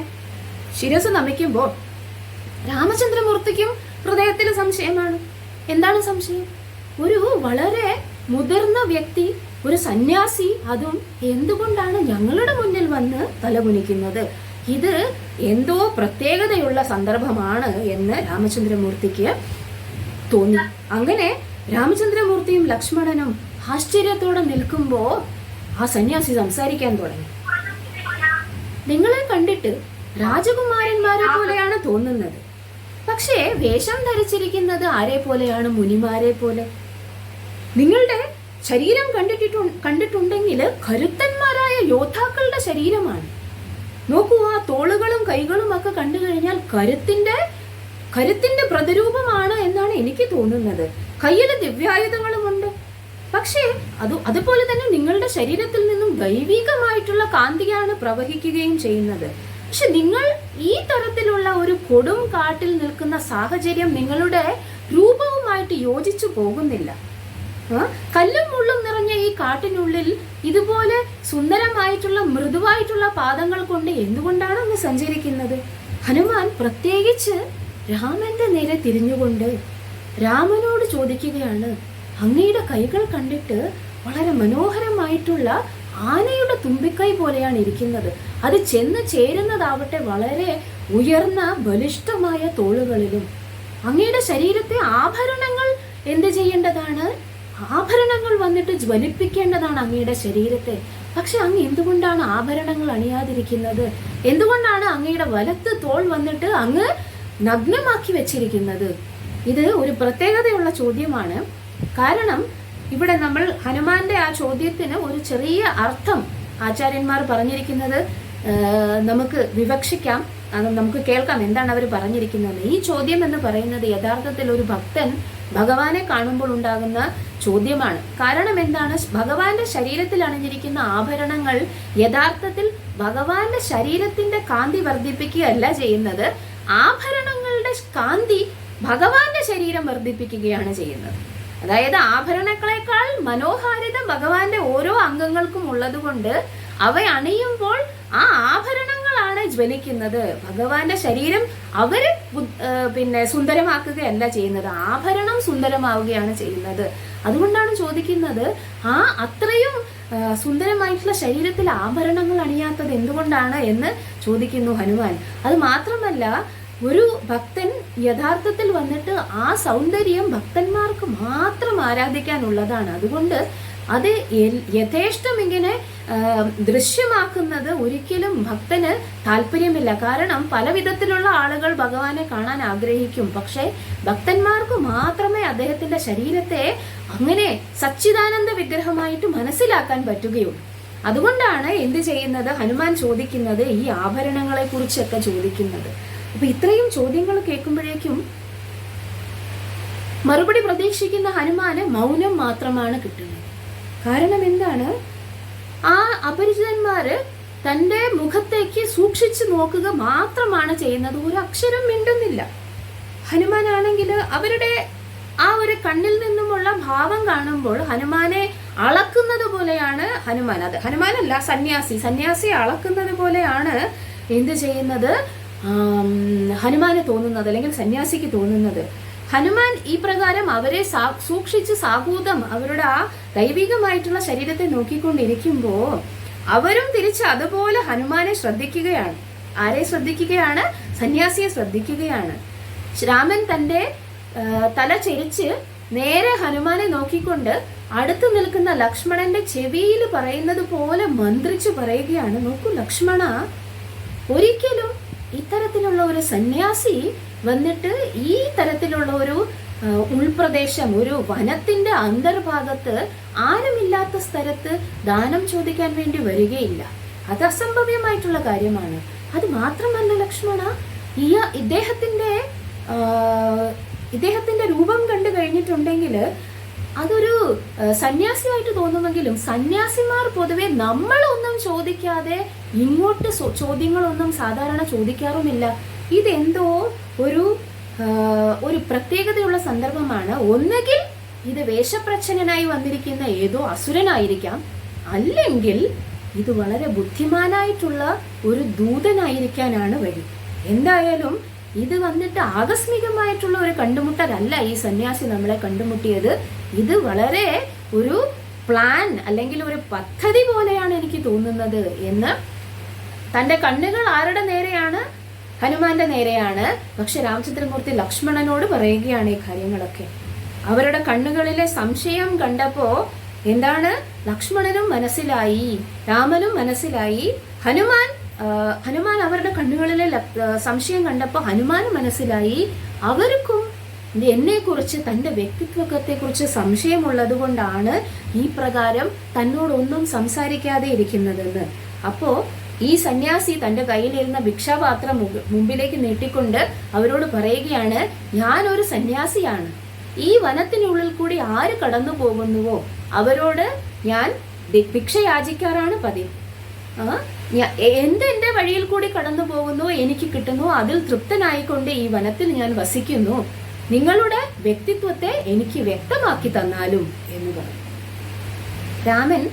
ശിരസ് നമിക്കുമ്പോൾ രാമചന്ദ്രമൂർത്തിക്കും ഹൃദയത്തിൽ സംശയമാണ്. എന്താണ് സംശയം? ഒരു വളരെ മുതിർന്ന വ്യക്തി, ഒരു സന്യാസി, അതും എന്തുകൊണ്ടാണ് ഞങ്ങളുടെ മുന്നിൽ വന്ന് തലകുനിക്കുന്നത്? ഇത് എന്തോ പ്രത്യേകതയുള്ള സന്ദർഭമാണ് എന്ന് രാമചന്ദ്രമൂർത്തിക്ക് തോന്നി. അങ്ങനെ രാമചന്ദ്രമൂർത്തിയും ലക്ഷ്മണനും ആശ്ചര്യത്തോടെ നിൽക്കുമ്പോ ആ സന്യാസി സംസാരിക്കാൻ തുടങ്ങി. നിങ്ങളെ കണ്ടിട്ട് രാജകുമാരന്മാരെ പോലെയാണ് തോന്നുന്നത്, പക്ഷേ വേഷം ധരിച്ചിരിക്കുന്നത് ആരെ പോലെയാണ്? മുനിമാരെ പോലെ. നിങ്ങളുടെ ശരീരം കണ്ടിട്ടുണ്ടെങ്കിൽ കരുത്തന്മാരായ യോദ്ധാക്കളുടെ ശരീരമാണ്. നോക്കൂ, ആ തോളുകളും കൈകളും ഒക്കെ കണ്ടു കഴിഞ്ഞാൽ കരുത്തിന്റെ പ്രതിരൂപമാണ് എന്നാണ് എനിക്ക് തോന്നുന്നത്. കയ്യിൽ ദിവ്യായുധങ്ങളുമുണ്ട്. പക്ഷേ അതുപോലെ തന്നെ നിങ്ങളുടെ ശരീരത്തിൽ നിന്നും ദൈവികമായിട്ടുള്ള കാന്തിയാണ് പ്രവഹിക്കുകയും ചെയ്യുന്നത്. പക്ഷെ നിങ്ങൾ ഈ തരത്തിലുള്ള ഒരു കൊടും കാട്ടിൽ നിൽക്കുന്ന സാഹചര്യം നിങ്ങളുടെ രൂപവുമായിട്ട് യോജിച്ചു പോകുന്നില്ല. കല്ലും മുള്ളും നിറഞ്ഞ ഈ കാട്ടിനുള്ളിൽ ഇതുപോലെ സുന്ദരമായിട്ടുള്ള മൃദുവായിട്ടുള്ള പാദങ്ങൾ കൊണ്ട് എന്തുകൊണ്ടാണ് അങ്ങ് സഞ്ചരിക്കുന്നത്? ഹനുമാൻ പ്രത്യേകിച്ച് രാമന്റെ നേരെ തിരിഞ്ഞുകൊണ്ട് രാമനോട് ചോദിക്കുകയാണ്, അങ്ങയുടെ കൈകൾ കണ്ടിട്ട് വളരെ മനോഹരമായിട്ടുള്ള ആനയുടെ തുമ്പിക്കൈ പോലെയാണ് ഇരിക്കുന്നത്. അത് ചെന്ന് ചേരുന്നതാവട്ടെ വളരെ ഉയർന്ന ബലിഷ്ഠമായ തോളുകളിലും. അങ്ങയുടെ ശരീരത്തെ ആഭരണങ്ങൾ എന്ത് ചെയ്യേണ്ടതാണ്? ആഭരണങ്ങൾ വന്നിട്ട് ജ്വലിപ്പിക്കേണ്ടതാണ് അങ്ങയുടെ ശരീരത്തെ. പക്ഷെ അങ്ങ് എന്തുകൊണ്ടാണ് ആഭരണങ്ങൾ അണിയാതിരിക്കുന്നത്? എന്തുകൊണ്ടാണ് അങ്ങയുടെ വലത്ത് തോൾ വന്നിട്ട് അങ്ങ് നഗ്നമാക്കി വെച്ചിരിക്കുന്നത്? ഇത് ഒരു പ്രത്യേകതയുള്ള ചോദ്യമാണ്. കാരണം ഇവിടെ നമ്മൾ ഹനുമാന്റെ ആ ചോദ്യത്തിന് ഒരു ചെറിയ അർത്ഥം ആചാര്യന്മാർ പറഞ്ഞിരിക്കുന്നത് നമുക്ക് വിവക്ഷിക്കാം, അത് നമുക്ക് കേൾക്കാം എന്താണ് അവർ പറഞ്ഞിരിക്കുന്നത്. ഈ ചോദ്യം എന്ന് പറയുന്നത് യഥാർത്ഥത്തിൽ ഒരു ഭക്തൻ ഭഗവാനെ കാണുമ്പോൾ ഉണ്ടാകുന്ന ചോദ്യമാണ്. കാരണം എന്താണ്? ഭഗവാന്റെ ശരീരത്തിൽ അണിഞ്ഞിരിക്കുന്ന ആഭരണങ്ങൾ യഥാർത്ഥത്തിൽ ഭഗവാന്റെ ശരീരത്തിന്റെ കാന്തി വർദ്ധിപ്പിക്കുകയല്ല ചെയ്യുന്നത്. ആഭരണങ്ങളുടെ കാന്തി ഭഗവാന്റെ ശരീരം വർദ്ധിപ്പിക്കുകയാണ് ചെയ്യുന്നത്. അതായത് ആഭരണങ്ങളെക്കാൾ മനോഹാരിത ഭഗവാന്റെ ഓരോ അംഗങ്ങൾക്കും ഉള്ളത് കൊണ്ട് അവ അണിയുമ്പോൾ ആ ആഭരണങ്ങളാണ് ജ്വലിക്കുന്നത്. ഭഗവാന്റെ ശരീരം അവര് സുന്ദരമാക്കുകയല്ല ചെയ്യുന്നത്, ആഭരണം സുന്ദരമാവുകയാണ് ചെയ്യുന്നത്. അതുകൊണ്ടാണ് ചോദിക്കുന്നത്, ആ അത്രയും സുന്ദരമായിട്ടുള്ള ശരീരത്തിൽ ആഭരണങ്ങൾ അണിയാത്തത് എന്തുകൊണ്ടാണ് എന്ന് ചോദിക്കുന്നു ഹനുമാൻ. അത് മാത്രമല്ല, ഒരു ഭക്തൻ യഥാർത്ഥത്തിൽ വന്നിട്ട് ആ സൗന്ദര്യം ഭക്തന്മാർക്ക് മാത്രം ആരാധിക്കാനുള്ളതാണ്. അതുകൊണ്ട് അത് യഥേഷ്ടം ഇങ്ങനെ ദൃശ്യമാക്കുന്നത് ഒരിക്കലും ഭക്തന് താല്പര്യമില്ല. കാരണം പല വിധത്തിലുള്ള ആളുകൾ ഭഗവാനെ കാണാൻ ആഗ്രഹിക്കും. പക്ഷെ ഭക്തന്മാർക്ക് മാത്രമേ അദ്ദേഹത്തിന്റെ ശരീരത്തെ അങ്ങനെ സച്ചിദാനന്ദ വിഗ്രഹമായിട്ട് മനസ്സിലാക്കാൻ പറ്റുകയുള്ളൂ. അതുകൊണ്ടാണ് എന്ത് ചെയ്യുന്നത്, ഹനുമാൻ ചോദിക്കുന്നത് ഈ ആഭരണങ്ങളെ കുറിച്ചൊക്കെ ചോദിക്കുന്നത്. അപ്പൊ ഇത്രയും ചോദ്യങ്ങൾ കേൾക്കുമ്പോഴേക്കും മറുപടി പ്രതീക്ഷിക്കുന്ന ഹനുമാന് മൗനം മാത്രമാണ് കിട്ടുന്നത്. കാരണം എന്താണ്, ആ അപരിചിതന്മാര് തന്റെ മുഖത്തേക്ക് സൂക്ഷിച്ചു നോക്കുക മാത്രമാണ് ചെയ്യുന്നത്, ഒരു അക്ഷരം മിണ്ടുന്നില്ല. ഹനുമാനാണെങ്കിൽ അവരുടെ ആ ഒരു കണ്ണിൽ നിന്നുമുള്ള ഭാവം കാണുമ്പോൾ ഹനുമാനെ അളക്കുന്നത് പോലെയാണ് ഹനുമാനല്ല സന്യാസി അളക്കുന്നത് പോലെയാണ് എന്ത് ചെയ്യുന്നത്, ഹനുമാന് തോന്നുന്നത്, അല്ലെങ്കിൽ സന്യാസിക്ക് തോന്നുന്നത്. ഹനുമാൻ ഈ പ്രകാരം അവരെ സൂക്ഷിച്ച് സാഹൂതം അവരുടെ ആ ദൈവികമായിട്ടുള്ള ശരീരത്തെ നോക്കിക്കൊണ്ടിരിക്കുമ്പോ അവരും തിരിച്ച് അതുപോലെ ഹനുമാനെ ശ്രദ്ധിക്കുകയാണ്. ആരെ ശ്രദ്ധിക്കുകയാണ്? സന്യാസിയെ ശ്രദ്ധിക്കുകയാണ്. രാമൻ തന്റെ തല ചെരിച്ച് നേരെ ഹനുമാനെ നോക്കിക്കൊണ്ട് അടുത്തു നിൽക്കുന്ന ലക്ഷ്മണന്റെ ചെവിയിൽ പറയുന്നത് പോലെ മന്ത്രിച്ചു പറയുകയാണ്, നോക്കൂ ലക്ഷ്മണ, ഒരിക്കലും ഇത്തരത്തിലുള്ള ഒരു സന്യാസി വന്നിട്ട് ഈ തരത്തിലുള്ള ഒരു ഉൾപ്രദേശം, ഒരു വനത്തിന്റെ അന്തർഭാഗത്ത് ആരുമില്ലാത്ത സ്ഥലത്ത് ദാനം ചോദിക്കാൻ വേണ്ടി വരികയില്ല. അത് അസംഭവ്യമായിട്ടുള്ള കാര്യമാണ്. അത് മാത്രമല്ല ലക്ഷ്മണ, ഇദ്ദേഹത്തിന്റെ രൂപം കണ്ടു കഴിഞ്ഞിട്ടുണ്ടെങ്കിൽ അതൊരു സന്യാസിയായിട്ട് തോന്നുമെങ്കിലും സന്യാസിമാർ പൊതുവെ നമ്മളൊന്നും ചോദിക്കാതെ ഇങ്ങോട്ട് ചോദ്യങ്ങളൊന്നും സാധാരണ ചോദിക്കാറുമില്ല. ഇതെന്തോ ഒരു പ്രത്യേകതയുള്ള സന്ദർഭമാണ്. ഒന്നുകിൽ ഇത് വേഷപ്രച്ഛന്നനായി വന്നിരിക്കുന്ന ഏതോ അസുരനായിരിക്കാം, അല്ലെങ്കിൽ ഇത് വളരെ ബുദ്ധിമാനായിട്ടുള്ള ഒരു ദൂതനായിരിക്കാനാണ് വഴി. എന്തായാലും ഇത് വന്നിട്ട് ആകസ്മികമായിട്ടുള്ള ഒരു കണ്ടുമുട്ടലല്ല ഈ സന്യാസി നമ്മളെ കണ്ടുമുട്ടിയത്. ഇത് വളരെ ഒരു പ്ലാൻ അല്ലെങ്കിൽ ഒരു പദ്ധതി പോലെയാണ് എനിക്ക് തോന്നുന്നത് എന്ന്. തന്റെ കണ്ണുകൾ ആരുടെ നേരെയാണ്? ഹനുമാന്റെ നേരെയാണ്. പക്ഷെ രാമചന്ദ്രമൂർത്തി ലക്ഷ്മണനോട് പറയുകയാണ് ഈ കാര്യങ്ങളൊക്കെ. അവരുടെ കണ്ണുകളിലെ സംശയം കണ്ടപ്പോ എന്താണ്, ലക്ഷ്മണനും മനസ്സിലായി, രാമനും മനസ്സിലായി. ഹനുമാൻ അവരുടെ കണ്ണുകളിലെ സംശയം കണ്ടപ്പോ ഹനുമാന് മനസ്സിലായി അവർക്കും എന്നെ കുറിച്ച്, തന്റെ വ്യക്തിത്വത്തെ കുറിച്ച് സംശയമുള്ളത് കൊണ്ടാണ് ഈ പ്രകാരം തന്നോടൊന്നും സംസാരിക്കാതെ ഇരിക്കുന്നതെന്ന്. അപ്പോ ഈ സന്യാസി തന്റെ കയ്യിലിരുന്ന ഭിക്ഷാപാത്രം മുമ്പിലേക്ക് നീട്ടിക്കൊണ്ട് അവരോട് പറയുകയാണ്, ഞാനൊരു സന്യാസിയാണ്. ഈ വനത്തിനുള്ളിൽ കൂടി ആര് കടന്നു പോകുന്നുവോ അവരോട് ഞാൻ ഭിക്ഷ യാചിക്കാറാണ് പതിവ്. എന്റെ വഴിയിൽ കൂടി കടന്നു പോകുന്നു, എനിക്ക് കിട്ടുന്നു, അതിൽ തൃപ്തനായിക്കൊണ്ട് ഈ വനത്തിൽ ഞാൻ വസിക്കുന്നു. നിങ്ങളുടെ വ്യക്തിത്വത്തെ എനിക്ക് വ്യക്തമാക്കി തന്നാലും എന്ന് പറഞ്ഞു. രാമൻ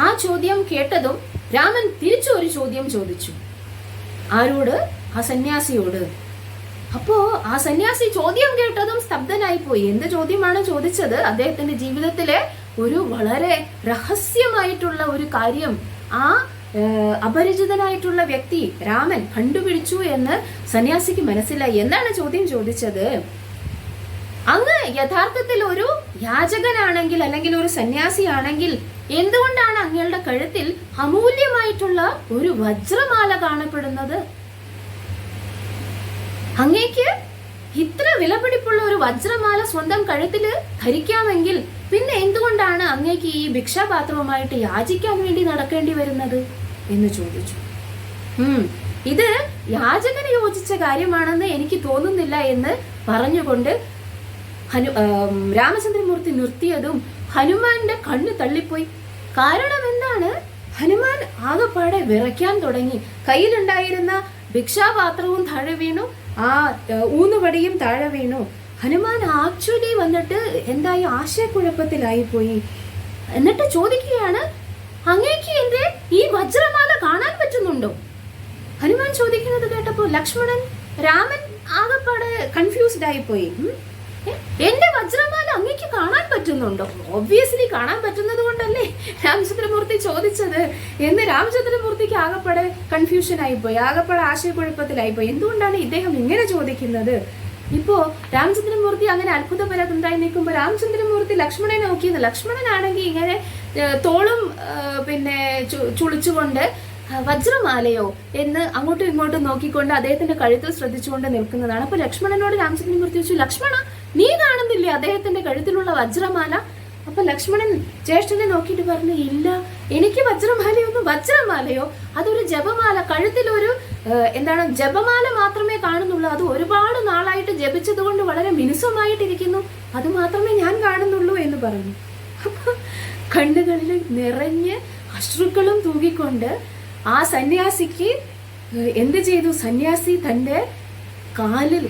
ആ ചോദ്യം കേട്ടതും രാമൻ തിരിച്ചു ഒരു ചോദ്യം ചോദിച്ചു. ആരോട്? ആ സന്യാസിയോട്. അപ്പോ ആ സന്യാസി ചോദ്യം കേട്ടതും സ്തബ്ധനായി പോയി. എന്ത് ചോദ്യമാണ് ചോദിച്ചത്? അദ്ദേഹത്തിന്റെ ജീവിതത്തിലെ ഒരു വളരെ രഹസ്യമായിട്ടുള്ള ഒരു കാര്യം ആ അപരിചിതനായിട്ടുള്ള വ്യക്തി രാമൻ കണ്ടുപിടിച്ചു എന്ന് സന്യാസിക്ക് മനസ്സിലായി. എന്താണ് ചോദ്യം ചോദിച്ചത്? അങ്ങ് യഥാർത്ഥത്തിൽ ഒരു യാചകനാണെങ്കിൽ അല്ലെങ്കിൽ ഒരു സന്യാസിയാണെങ്കിൽ എന്തുകൊണ്ടാണ് അങ്ങയുടെ കഴുത്തിൽ അമൂല്യമായിട്ടുള്ള ഒരു വജ്രമാല കാണപ്പെടുന്നത്? അങ്ങേക്ക് ഇത്ര വിലപിടിപ്പുള്ള ഒരു വജ്രമാല സ്വന്തം കഴുത്തിൽ ധരിക്കാമെങ്കിൽ പിന്നെ എന്തുകൊണ്ടാണ് അങ്ങേക്ക് ഈ ഭിക്ഷാപാത്രവുമായിട്ട് യാചിക്കാൻ വേണ്ടി നടക്കേണ്ടി വരുന്നത് എന്ന് ചോദിച്ചു. ഇത് യാചകന് യോജിച്ച കാര്യമാണെന്ന് എനിക്ക് തോന്നുന്നില്ല എന്ന് പറഞ്ഞുകൊണ്ട് രാമചന്ദ്രമൂർത്തി നിർത്തിയതും ഹനുമാന്റെ കണ്ണ് തള്ളിപ്പോയി. കാരണം എന്താണ്? ഹനുമാൻ ആകെപ്പാടെ വിറയ്ക്കാൻ തുടങ്ങി. കയ്യിലുണ്ടായിരുന്ന ഭിക്ഷാപാത്രവും താഴെ വീണു, ആ ഊന്നുവടിയും താഴെ വീണു. ഹനുമാൻ ആക്ച്വലി വന്നിട്ട് എന്തായി ആശയക്കുഴപ്പത്തിലായി പോയി. എന്നിട്ട് ചോദിക്കുകയാണ്, അങ്ങേക്ക് എന്റെ ഈ വജ്രമാല കാണാൻ പറ്റുന്നുണ്ടോ? ഹനുമാൻ ചോദിക്കുന്നത് കേട്ടപ്പോ രാമൻ ആകെപ്പാടെ കൺഫ്യൂസ്ഡ് ആയിപ്പോയി. എന്റെ വജ്രമാല അങ്ങേക്ക് കാണാൻ പറ്റുന്നുണ്ടോ? ഒബ്വിയസ്ലി കാണാൻ പറ്റുന്നത് കൊണ്ടല്ലേ രാമചന്ദ്രമൂർത്തി ചോദിച്ചത് എന്ന് രാമചന്ദ്രമൂർത്തിക്ക് ആകെപ്പാടെ കൺഫ്യൂഷൻ ആയിപ്പോയി, ആകെപ്പാടെ ആശയക്കുഴപ്പത്തിലായിപ്പോയി. എന്തുകൊണ്ടാണ് ഇദ്ദേഹം ഇങ്ങനെ ചോദിക്കുന്നത്? ഇപ്പോ രാമചന്ദ്രമൂർത്തി അങ്ങനെ അത്ഭുതപരണ്ടായി നിൽക്കുമ്പോൾ രാമചന്ദ്രമൂർത്തി ലക്ഷ്മണനെ നോക്കിയത്, ലക്ഷ്മണനാണെങ്കിൽ ഇങ്ങനെ തോളും പിന്നെ ചുളിച്ചുകൊണ്ട് വജ്രമാലയോ എന്ന് അങ്ങോട്ടും ഇങ്ങോട്ടും നോക്കിക്കൊണ്ട് അദ്ദേഹത്തിന്റെ കഴുത്തിൽ ശ്രദ്ധിച്ചുകൊണ്ട് നിൽക്കുന്നതാണ്. അപ്പൊ ലക്ഷ്മണനോട് രാമചന്ദ്രമൂർത്തി ചോദിച്ചു, ലക്ഷ്മണ നീ കാണുന്നില്ലേ അദ്ദേഹത്തിന്റെ കഴുത്തിലുള്ള വജ്രമാല? അപ്പൊ ലക്ഷ്മണൻ ജ്യേഷ്ഠനെ നോക്കിയിട്ട് പറഞ്ഞു, ഇല്ല, എനിക്ക് വജ്രമാലയോ അതൊരു ജപമാല, കഴുത്തിലൊരു ജപമാല മാത്രമേ കാണുന്നുള്ളൂ. അത് ഒരുപാട് നാളായിട്ട് ജപിച്ചത് കൊണ്ട് വളരെ മിനുസമായിട്ടിരിക്കുന്നു, അത് മാത്രമേ ഞാൻ കാണുന്നുള്ളൂ എന്ന് പറഞ്ഞു. അപ്പൊ കണ്ണുകളിൽ നിറഞ്ഞ് അശ്രുക്കളും തൂകിക്കൊണ്ട് ആ സന്യാസിക്ക് എന്ത് ചെയ്തു? സന്യാസി തന്റെ കാലിൽ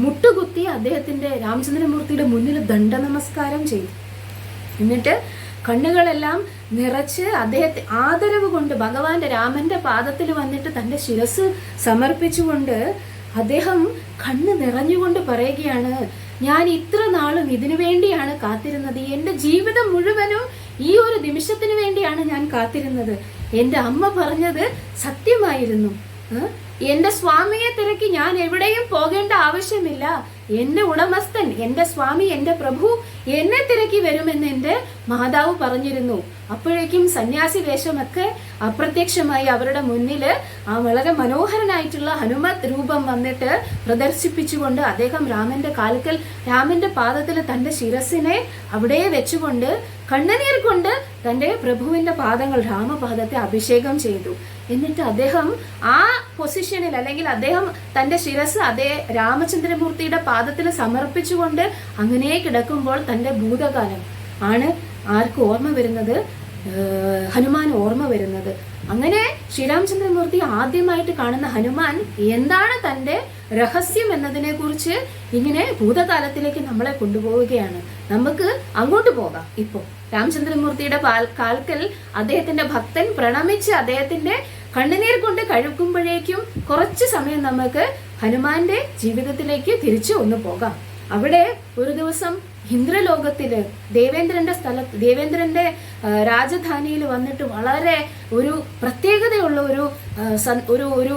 മുട്ടുകുത്തി അദ്ദേഹത്തിന്റെ രാമചന്ദ്രമൂർത്തിയുടെ മുന്നിൽ ദണ്ഡനമസ്കാരം ചെയ്തു. എന്നിട്ട് കണ്ണുകളെല്ലാം നിറച്ച് അദ്ദേഹത്തെ ആദരവ് കൊണ്ട് ഭഗവാന്റെ രാമന്റെ പാദത്തിൽ വന്നിട്ട് തന്റെ ശിരസ് സമർപ്പിച്ചുകൊണ്ട് അദ്ദേഹം കണ്ണ് നിറഞ്ഞുകൊണ്ട് പറയുകയാണ്, ഞാൻ ഇത്ര നാളും ഇതിനു വേണ്ടിയാണ് കാത്തിരുന്നത്. എന്റെ ജീവിതം മുഴുവനും ഈ ഒരു നിമിഷത്തിന് വേണ്ടിയാണ് ഞാൻ കാത്തിരുന്നത്. എന്റെ അമ്മ പറഞ്ഞത് സത്യമായിരുന്നു. എന്റെ സ്വാമിയെ തിരക്കി ഞാൻ എവിടെയും പോകേണ്ട ആവശ്യമില്ല. എന്റെ ഉടമസ്ഥൻ, എന്റെ സ്വാമി, എന്റെ പ്രഭു എന്നെ തിരക്കി വരുമെന്ന് എന്റെ മാതാവ് പറഞ്ഞിരുന്നു. അപ്പോഴേക്കും സന്യാസി വേഷമൊക്കെ അപ്രത്യക്ഷമായി അവരുടെ മുന്നിൽ ആ വളരെ മനോഹരനായിട്ടുള്ള ഹനുമത് രൂപം വന്നിട്ട് പ്രദർശിപ്പിച്ചുകൊണ്ട് അദ്ദേഹം രാമന്റെ കാൽക്കൽ, രാമന്റെ പാദത്തിൽ തന്റെ ശിരസിനെ അവിടെ വെച്ചുകൊണ്ട് കണ്ണുനീർ കൊണ്ട് തന്റെ പ്രഭുവിന്റെ പാദങ്ങൾ, രാമപാദത്തെ അഭിഷേകം ചെയ്തു. എന്നിട്ട് അദ്ദേഹം ആ പൊസിഷനിൽ, അല്ലെങ്കിൽ അദ്ദേഹം തന്റെ ശിരസ് അതേ രാമചന്ദ്രമൂർത്തിയുടെ പാദത്തിൽ സമർപ്പിച്ചുകൊണ്ട് അങ്ങനെ കിടക്കുമ്പോൾ തന്റെ ഭൂതകാലം ആണ് ആർക്ക് ഓർമ്മ വരുന്നത്? ഹനുമാൻ ഓർമ്മ വരുന്നത്. അങ്ങനെ ശ്രീരാമചന്ദ്രമൂർത്തി ആദ്യമായിട്ട് കാണുന്ന ഹനുമാൻ എന്താണ് തന്റെ രഹസ്യം എന്നതിനെ കുറിച്ച് ഇങ്ങനെ ഭൂതകാലത്തിലേക്ക് നമ്മളെ കൊണ്ടുപോവുകയാണ്. നമുക്ക് അങ്ങോട്ട് പോകാം. ഇപ്പോ രാമചന്ദ്രമൂർത്തിയുടെ കാൽക്കൽ അദ്ദേഹത്തിന്റെ ഭക്തൻ പ്രണമിച്ച് അദ്ദേഹത്തിന്റെ കണ്ണുനീർ കൊണ്ട് കഴുകുമ്പോഴേക്കും കുറച്ച് സമയം നമുക്ക് ഹനുമാന്റെ ജീവിതത്തിലേക്ക് തിരിച്ചു ഒന്ന് പോകാം. അവിടെ ഒരു ദിവസം ഇന്ദ്രലോകത്തില് ദേവേന്ദ്രന്റെ രാജധാനിയിൽ വന്നിട്ട് വളരെ ഒരു പ്രത്യേകതയുള്ള ഒരു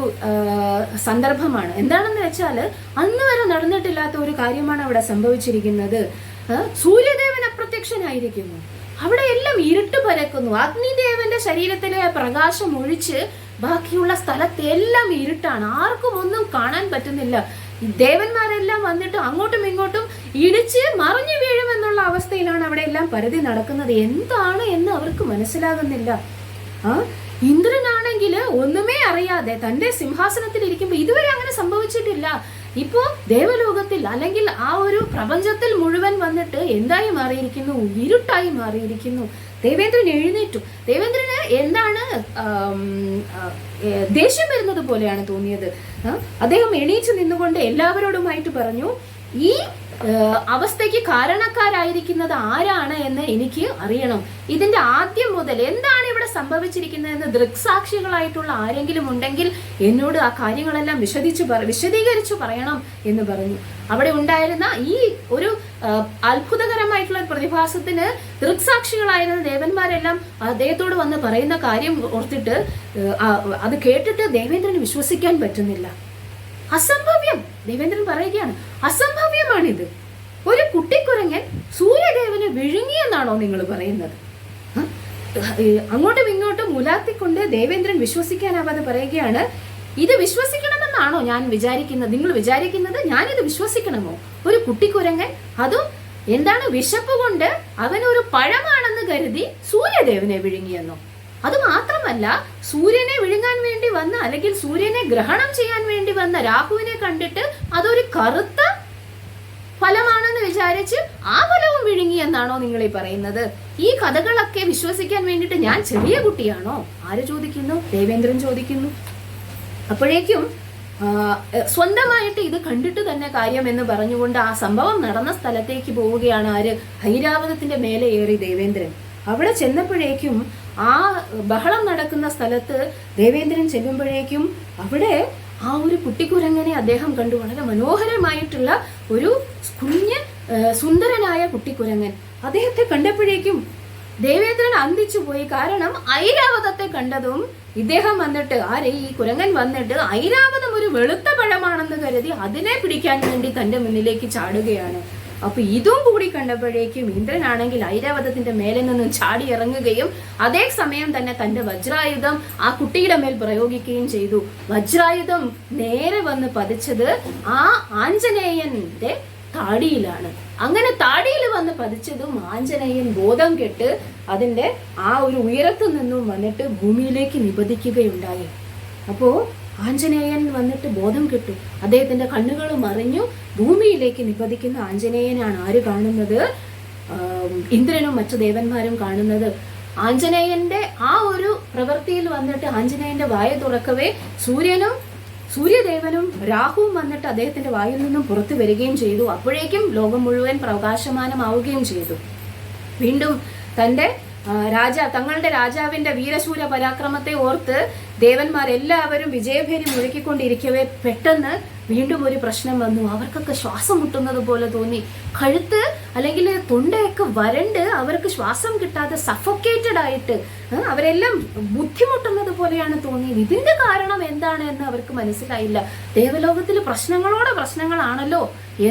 സന്ദർഭമാണ്. എന്താണെന്ന് വെച്ചാൽ അന്ന് വരെ നടന്നിട്ടില്ലാത്ത ഒരു കാര്യമാണ് അവിടെ സംഭവിച്ചിരിക്കുന്നത്. സൂര്യദേവൻ അപ്രത്യക്ഷനായിരിക്കുന്നു. അവിടെ എല്ലാം ഇരുട്ട് പരക്കുന്നു. അഗ്നിദേവന്റെ ശരീരത്തിലെ പ്രകാശം ഒഴിച്ച് ബാക്കിയുള്ള സ്ഥലത്ത് എല്ലാം ഇരുട്ടാണ്. ആർക്കും ഒന്നും കാണാൻ പറ്റുന്നില്ല. ദേവന്മാരെല്ലാം വന്നിട്ട് അങ്ങോട്ടും ഇങ്ങോട്ടും ഇടിച്ച് മറിഞ്ഞു വീഴുമെന്നുള്ള അവസ്ഥയിലാണ് അവിടെ എല്ലാം പരതി നടക്കുന്നത്. എന്താണ് എന്ന് അവർക്ക് മനസ്സിലാകുന്നില്ല. ഇന്ദ്രനാണെങ്കിൽ ഒന്നുമേ അറിയാതെ തന്റെ സിംഹാസനത്തിൽ ഇരിക്കുമ്പോൾ ഇതുവരെ അങ്ങനെ സംഭവിച്ചിട്ടില്ല. ഇപ്പോ ദേവലോകത്തിൽ അല്ലെങ്കിൽ ആ ഒരു പ്രപഞ്ചത്തിൽ മുഴുവൻ വന്നിട്ട് എന്തായി മാറിയിരിക്കുന്നു? ഇരുട്ടായി മാറിയിരിക്കുന്നു. ദേവേന്ദ്രൻ എഴുന്നേറ്റു. ദേവേന്ദ്രന് എന്താണ് ദേഷ്യം വരുന്നത് പോലെയാണ് തോന്നിയത്. അദ്ദേഹം എണീച്ചു നിന്നുകൊണ്ട് എല്ലാവരോടുമായിട്ട് പറഞ്ഞു, ഈ അവസ്ഥയ്ക്ക് കാരണക്കാരായിരിക്കുന്നത് ആരാണ് എന്ന് എനിക്ക് അറിയണം. ഇതിന്റെ ആദ്യം മുതൽ എന്താണ് ഇവിടെ സംഭവിച്ചിരിക്കുന്നതെന്ന് ദൃക്സാക്ഷികളായിട്ടുള്ള ആരെങ്കിലും ഉണ്ടെങ്കിൽ എന്നോട് ആ കാര്യങ്ങളെല്ലാം വിശദീകരിച്ചു പറയണം എന്ന് പറഞ്ഞു. അവിടെ ഉണ്ടായിരുന്ന ഈ ഒരു അത്ഭുതകരമായിട്ടുള്ള പ്രതിഭാസത്തിന് ദൃക്സാക്ഷികളായിരുന്ന ദേവന്മാരെല്ലാം അദ്ദേഹത്തോട് വന്ന് പറയുന്ന കാര്യം ഓർത്തിട്ട് അത് കേട്ടിട്ട് ദേവേന്ദ്രന് വിശ്വസിക്കാൻ പറ്റുന്നില്ല. അസംഭവ്യം, ദേവേന്ദ്രൻ പറയുകയാണ്, അസംഭവ്യമാണിത്. ഒരു കുട്ടിക്കുരങ്ങൻ സൂര്യദേവനെ വിഴുങ്ങിയെന്നാണോ നിങ്ങൾ പറയുന്നത്? അങ്ങോട്ടും ഇങ്ങോട്ടും ഉലാത്തിക്കൊണ്ട് ദേവേന്ദ്രൻ വിശ്വസിക്കാനാവാതെ പറയുകയാണ്, ഇത് വിശ്വസിക്കണമെന്നാണോ ഞാൻ വിചാരിക്കുന്നത്? നിങ്ങൾ വിചാരിക്കുന്നത് ഞാനിത് വിശ്വസിക്കണമോ? ഒരു കുട്ടിക്കുരങ്ങൻ, അതും എന്താണ് വിശപ്പ് കൊണ്ട് അവൻ ഒരു പഴമാണെന്ന് കരുതി സൂര്യദേവനെ വിഴുങ്ങിയെന്നോ? അത് മാത്രമല്ല, സൂര്യനെ വിഴുങ്ങാൻ വേണ്ടി വന്ന, അല്ലെങ്കിൽ സൂര്യനെ ഗ്രഹണം ചെയ്യാൻ വേണ്ടി വന്ന രാഹുവിനെ കണ്ടിട്ട് അതൊരു കറുത്ത ഫലമാണെന്ന് വിചാരിച്ച് ആ ഫലവും വിഴുങ്ങി എന്നാണോ നിങ്ങൾ ഈ പറയുന്നത്? ഈ കഥകളൊക്കെ വിശ്വസിക്കാൻ വേണ്ടിയിട്ട് ഞാൻ ചെറിയ കുട്ടിയാണോ? ആര് ചോദിക്കുന്നു? ദേവേന്ദ്രൻ ചോദിക്കുന്നു. അപ്പോഴേക്കും സ്വന്തമായിട്ട് ഇത് കണ്ടിട്ട് തന്നെ കാര്യം എന്ന് പറഞ്ഞുകൊണ്ട് ആ സംഭവം നടന്ന സ്ഥലത്തേക്ക് പോവുകയാണ് ആര്? ഐരാവതത്തിന്റെ മേലെ ഏറി ദേവേന്ദ്രൻ. അവിടെ ചെന്നപ്പോഴേക്കും ആ ബഹളം നടക്കുന്ന സ്ഥലത്ത് ദേവേന്ദ്രൻ ചെല്ലുമ്പോഴേക്കും അവിടെ ആ ഒരു കുട്ടിക്കുരങ്ങനെ അദ്ദേഹം കണ്ടു. വളരെ മനോഹരമായിട്ടുള്ള ഒരു കുഞ്ഞ് സുന്ദരനായ കുട്ടിക്കുരങ്ങൻ. അദ്ദേഹത്തെ കണ്ടപ്പോഴേക്കും ദേവേന്ദ്രൻ അന്തിച്ചു പോയി. കാരണം ഐരാവതത്തെ കണ്ടതും ഇദ്ദേഹം വന്നിട്ട് ഈ കുരങ്ങൻ വന്നിട്ട് ഐരാവതം ഒരു വെളുത്ത പഴമാണെന്ന് കരുതി അതിനെ പിടിക്കാൻ വേണ്ടി തന്റെ മുന്നിലേക്ക് ചാടുകയാണ്. അപ്പൊ ഇതും കൂടി കണ്ടപ്പോഴേക്കും ഇന്ദ്രനാണെങ്കിൽ ഐരാവതത്തിന്റെ മേലെ നിന്നും ചാടി ഇറങ്ങുകയും അതേ സമയം തന്നെ തന്റെ വജ്രായുധം ആ കുട്ടിയുടെ മേൽ പ്രയോഗിക്കുകയും ചെയ്തു. വജ്രായുധം നേരെ വന്ന് പതിച്ചത് ആ ആഞ്ജനേയന്റെ താടിയിലാണ്. അങ്ങനെ താടിയിൽ വന്ന് പതിച്ചതും ആഞ്ജനേയൻ ബോധം കെട്ട് അതിന്റെ ആ ഒരു ഉയരത്തു നിന്നും വന്നിട്ട് ഭൂമിയിലേക്ക് നിപതിക്കുകയുണ്ടായി. അപ്പോ ആഞ്ജനേയൻ വന്നിട്ട് ബോധം കെട്ടു. അദ്ദേഹത്തിന്റെ കണ്ണുകൾ മറിഞ്ഞു. ഭൂമിയിലേക്ക് നിപതിക്കുന്ന ആഞ്ജനേയനാണ് ആര് കാണുന്നത്? ഇന്ദ്രനും മറ്റു ദേവന്മാരും കാണുന്നത്. ആഞ്ജനേയന്റെ ആ ഒരു പ്രവൃത്തിയിൽ വന്നിട്ട് ആഞ്ജനേയന്റെ വായ തുറക്കവേ സൂര്യദേവനും രാഹുവും വന്നിട്ട് അദ്ദേഹത്തിന്റെ വായിൽ നിന്നും പുറത്തു വരികയും ചെയ്തു. അപ്പോഴേക്കും ലോകം മുഴുവൻ പ്രകാശമാനമാവുകയും ചെയ്തു. വീണ്ടും തങ്ങളുടെ രാജാവിന്റെ വീരശൂര പരാക്രമത്തെ ഓർത്ത് ദേവന്മാരെല്ലാവരും വിജയഭേരി മുഴക്കിക്കൊണ്ടിരിക്കവേ പെട്ടെന്ന് വീണ്ടും ഒരു പ്രശ്നം വന്നു. അവർക്കൊക്കെ ശ്വാസം മുട്ടുന്നത് പോലെ തോന്നി. കഴുത്ത് അല്ലെങ്കിൽ തൊണ്ടയൊക്കെ വരണ്ട് അവർക്ക് ശ്വാസം കിട്ടാതെ സഫോക്കേറ്റഡ് ആയിട്ട് അവരെല്ലാം ബുദ്ധിമുട്ടുന്നത് പോലെയാണ് തോന്നിയത്. ഇതിന്റെ കാരണം എന്താണ് എന്ന് അവർക്ക് മനസ്സിലായില്ല. ദേവലോകത്തിൽ പ്രശ്നങ്ങളാണല്ലോ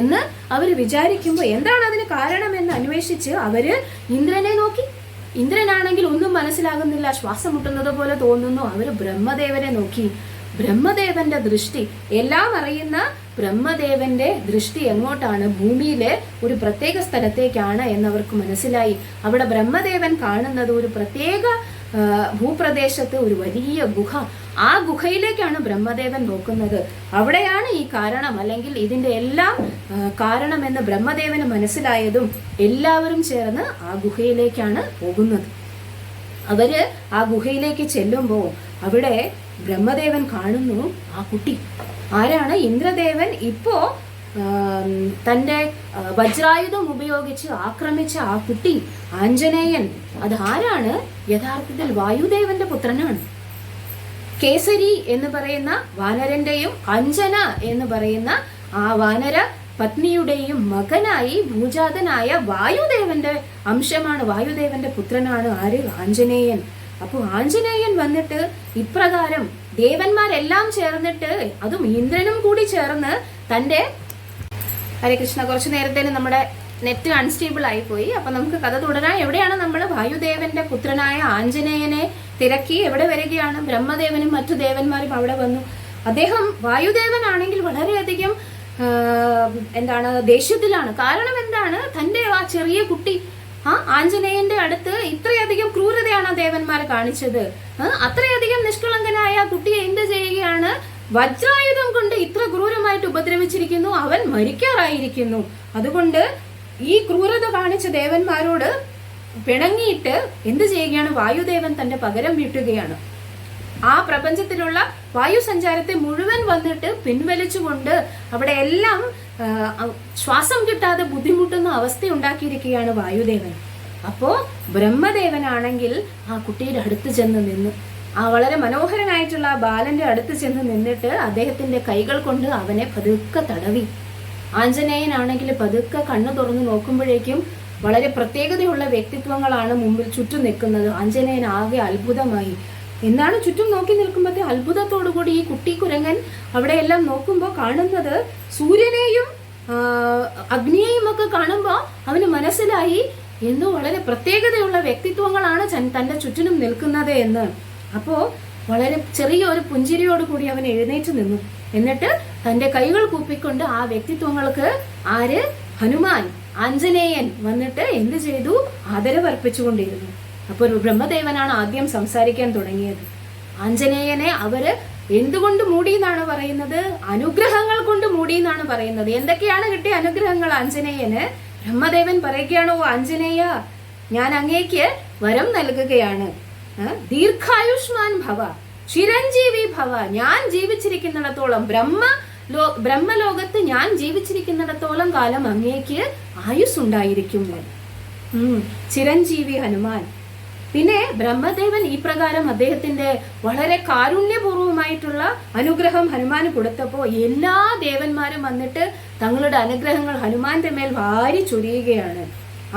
എന്ന് അവർ വിചാരിക്കുമ്പോൾ എന്താണ് അതിന് കാരണമെന്ന് അന്വേഷിച്ച് അവര് ഇന്ദ്രനെ നോക്കി. ഇന്ദ്രനാണെങ്കിൽ ഒന്നും മനസ്സിലാകുന്നില്ല, ശ്വാസം മുട്ടുന്നത് പോലെ തോന്നുന്നു. അവര് ബ്രഹ്മദേവനെ നോക്കി. ബ്രഹ്മദേവന്റെ ദൃഷ്ടി, എല്ലാം അറിയുന്ന ബ്രഹ്മദേവന്റെ ദൃഷ്ടി എങ്ങോട്ടാണ്? ഭൂമിയിലെ ഒരു പ്രത്യേക സ്ഥലത്തേക്കാണ് എന്നവർക്ക് മനസ്സിലായി. അവിടെ ബ്രഹ്മദേവൻ കാണുന്നത് ഒരു പ്രത്യേക ഭൂപ്രദേശത്ത് ഒരു വലിയ ഗുഹ. ആ ഗുഹയിലേക്കാണ് ബ്രഹ്മദേവൻ നോക്കുന്നത്. അവിടെയാണ് ഈ കാരണം അല്ലെങ്കിൽ ഇതിന്റെ എല്ലാം കാരണമെന്ന് ബ്രഹ്മദേവന് മനസ്സിലായതും എല്ലാവരും ചേർന്ന് ആ ഗുഹയിലേക്കാണ് പോകുന്നത്. അവര് ആ ഗുഹയിലേക്ക് ചെല്ലുമ്പോൾ അവിടെ ബ്രഹ്മദേവൻ കാണുന്നു ആ കുട്ടി. ആരാണ്? ഇന്ദ്രദേവൻ ഇപ്പോ തന്റെ വജ്രായുധം ഉപയോഗിച്ച് ആക്രമിച്ച ആ കുട്ടി ആഞ്ജനേയൻ. അത് ആരാണ്? യഥാർത്ഥത്തിൽ വായുദേവന്റെ പുത്രനാണ്. കേസരി എന്ന് പറയുന്ന വാനരന്റെയും അഞ്ജന എന്ന് പറയുന്ന ആ വാനര പത്നിയുടെയും മകനായി ഭൂജാതനായ വായുദേവന്റെ അംശമാണ്, വായുദേവന്റെ പുത്രനാണ് ആര്? ആഞ്ജനേയൻ. അപ്പൊ ആഞ്ജനേയൻ വന്നിട്ട് ഇപ്രകാരം ദേവന്മാരെല്ലാം ചേർന്നിട്ട്, അതും ഇന്ദ്രനും കൂടി ചേർന്ന് തന്റെ ഹരേ കൃഷ്ണ, കുറച്ചു നേരത്തേന് നമ്മുടെ നെറ്റ് അൺസ്റ്റേബിൾ ആയിപ്പോയി. അപ്പൊ നമുക്ക് കഥ തുടരാൻ. എവിടെയാണ് നമ്മൾ വായുദേവന്റെ പുത്രനായ ആഞ്ജനേയനെ തിരക്കി എവിടെ വരികയാണ്? ബ്രഹ്മദേവനും മറ്റു ദേവന്മാരും അവിടെ വന്നു. അദ്ദേഹം വായുദേവനാണെങ്കിൽ വളരെയധികം ദേഷ്യത്തിലാണ്. കാരണം എന്താണ്? തന്റെ ആ ചെറിയ കുട്ടി ആഞ്ജനേയന്റെ അടുത്ത് ഇത്രയധികം ക്രൂരതയാണ് ദേവന്മാർ കാണിച്ചത്. അത്രയധികം നിഷ്കളങ്കനായ കുട്ടിയെ എന്ത് ചെയ്യുകയാണ്? വജ്രായുധം കൊണ്ട് ഇത്ര ക്രൂരമായിട്ട് ഉപദ്രവിച്ചിരിക്കുന്നു. അവൻ മരിക്കാറായിരിക്കുന്നു. അതുകൊണ്ട് ഈ ക്രൂരത കാണിച്ച ദേവന്മാരോട് പിണങ്ങിയിട്ട് എന്ത് ചെയ്യുകയാണ്? വായുദേവൻ തന്റെ പകരം വീട്ടുകയാണ്. ആ പ്രപഞ്ചത്തിലുള്ള വായു സഞ്ചാരത്തെ മുഴുവൻ വന്നിട്ട് പിൻവലിച്ചുകൊണ്ട് അവിടെ എല്ലാം ശ്വാസം കിട്ടാതെ ബുദ്ധിമുട്ടുന്ന അവസ്ഥ ഉണ്ടാക്കിയിരിക്കുകയാണ് വായുദേവൻ. അപ്പോ ബ്രഹ്മദേവനാണെങ്കിൽ ആ കുട്ടിയുടെ അടുത്ത് ചെന്ന് നിന്നു. ആ വളരെ മനോഹരനായിട്ടുള്ള ആ ബാലന്റെ അടുത്ത് ചെന്ന് നിന്നിട്ട് അദ്ദേഹത്തിന്റെ കൈകൾ കൊണ്ട് അവനെ പതുക്കെ തടവി. ആഞ്ജനേയനാണെങ്കിൽ പതുക്കെ കണ്ണു തുറന്ന് നോക്കുമ്പോഴേക്കും വളരെ പ്രത്യേകതയുള്ള വ്യക്തിത്വങ്ങളാണ് മുമ്പിൽ ചുറ്റും നിൽക്കുന്നത്. ആഞ്ജനേയൻ ആകെ അത്ഭുതമായി. എന്താണ് ചുറ്റും നോക്കി നിൽക്കുമ്പോഴത്തെ അത്ഭുതത്തോടുകൂടി ഈ കുട്ടി കുരങ്ങൻ അവിടെയെല്ലാം നോക്കുമ്പോൾ കാണുന്നത് സൂര്യനെയും അഗ്നിയെയും ഒക്കെ കാണുമ്പോൾ അവന് മനസ്സിലായി എന്തോ വളരെ പ്രത്യേകതയുള്ള വ്യക്തിത്വങ്ങളാണ് തന്റെ ചുറ്റിനും നിൽക്കുന്നത് എന്ന്. അപ്പോ വളരെ ചെറിയ ഒരു പുഞ്ചിരിയോടുകൂടി അവൻ എഴുന്നേറ്റ് നിന്നു. എന്നിട്ട് തന്റെ കൈകൾ കൂപ്പിക്കൊണ്ട് ആ വ്യക്തിത്വങ്ങൾക്ക് ആര്? ഹനുമാൻ, ആഞ്ജനേയൻ വന്നിട്ട് എന്ത് ചെയ്തു? ആദരവർപ്പിച്ചുകൊണ്ടിരുന്നു. അപ്പോൾ ബ്രഹ്മദേവനാണ് ആദ്യം സംസാരിക്കാൻ തുടങ്ങിയത്. ആഞ്ജനേയനെ അവര് എന്തുകൊണ്ട് മൂടി എന്നാണ് പറയുന്നത്? അനുഗ്രഹങ്ങൾ കൊണ്ട് മൂടി എന്നാണ് പറയുന്നത്. എന്തൊക്കെയാണ് കിട്ടിയ അനുഗ്രഹങ്ങൾ ആഞ്ജനേയന്? ബ്രഹ്മദേവൻ പറയുകയാണോ, ആഞ്ജനേയ ഞാൻ അങ്ങേക്ക് വരം നൽകുകയാണ്. ദീർഘായുഷ്മാൻ ഭവ, ചിരഞ്ജീവി ഭവ. ഞാൻ ജീവിച്ചിരിക്കുന്നിടത്തോളം, ബ്രഹ്മലോകത്ത് ഞാൻ ജീവിച്ചിരിക്കുന്നിടത്തോളം കാലം അങ്ങേക്ക് ആയുസ് ഉണ്ടായിരിക്കും. ചിരഞ്ജീവി ഹനുമാൻ. പിന്നെ ബ്രഹ്മദേവൻ ഈ പ്രകാരം അദ്ദേഹത്തിന്റെ വളരെ കാരുണ്യപൂർവമായിട്ടുള്ള അനുഗ്രഹം ഹനുമാന് കൊടുത്തപ്പോ എല്ലാ ദേവന്മാരും വന്നിട്ട് തങ്ങളുടെ അനുഗ്രഹങ്ങൾ ഹനുമാന്റെ മേൽ വാരി ചൊരിയുകയാണ്.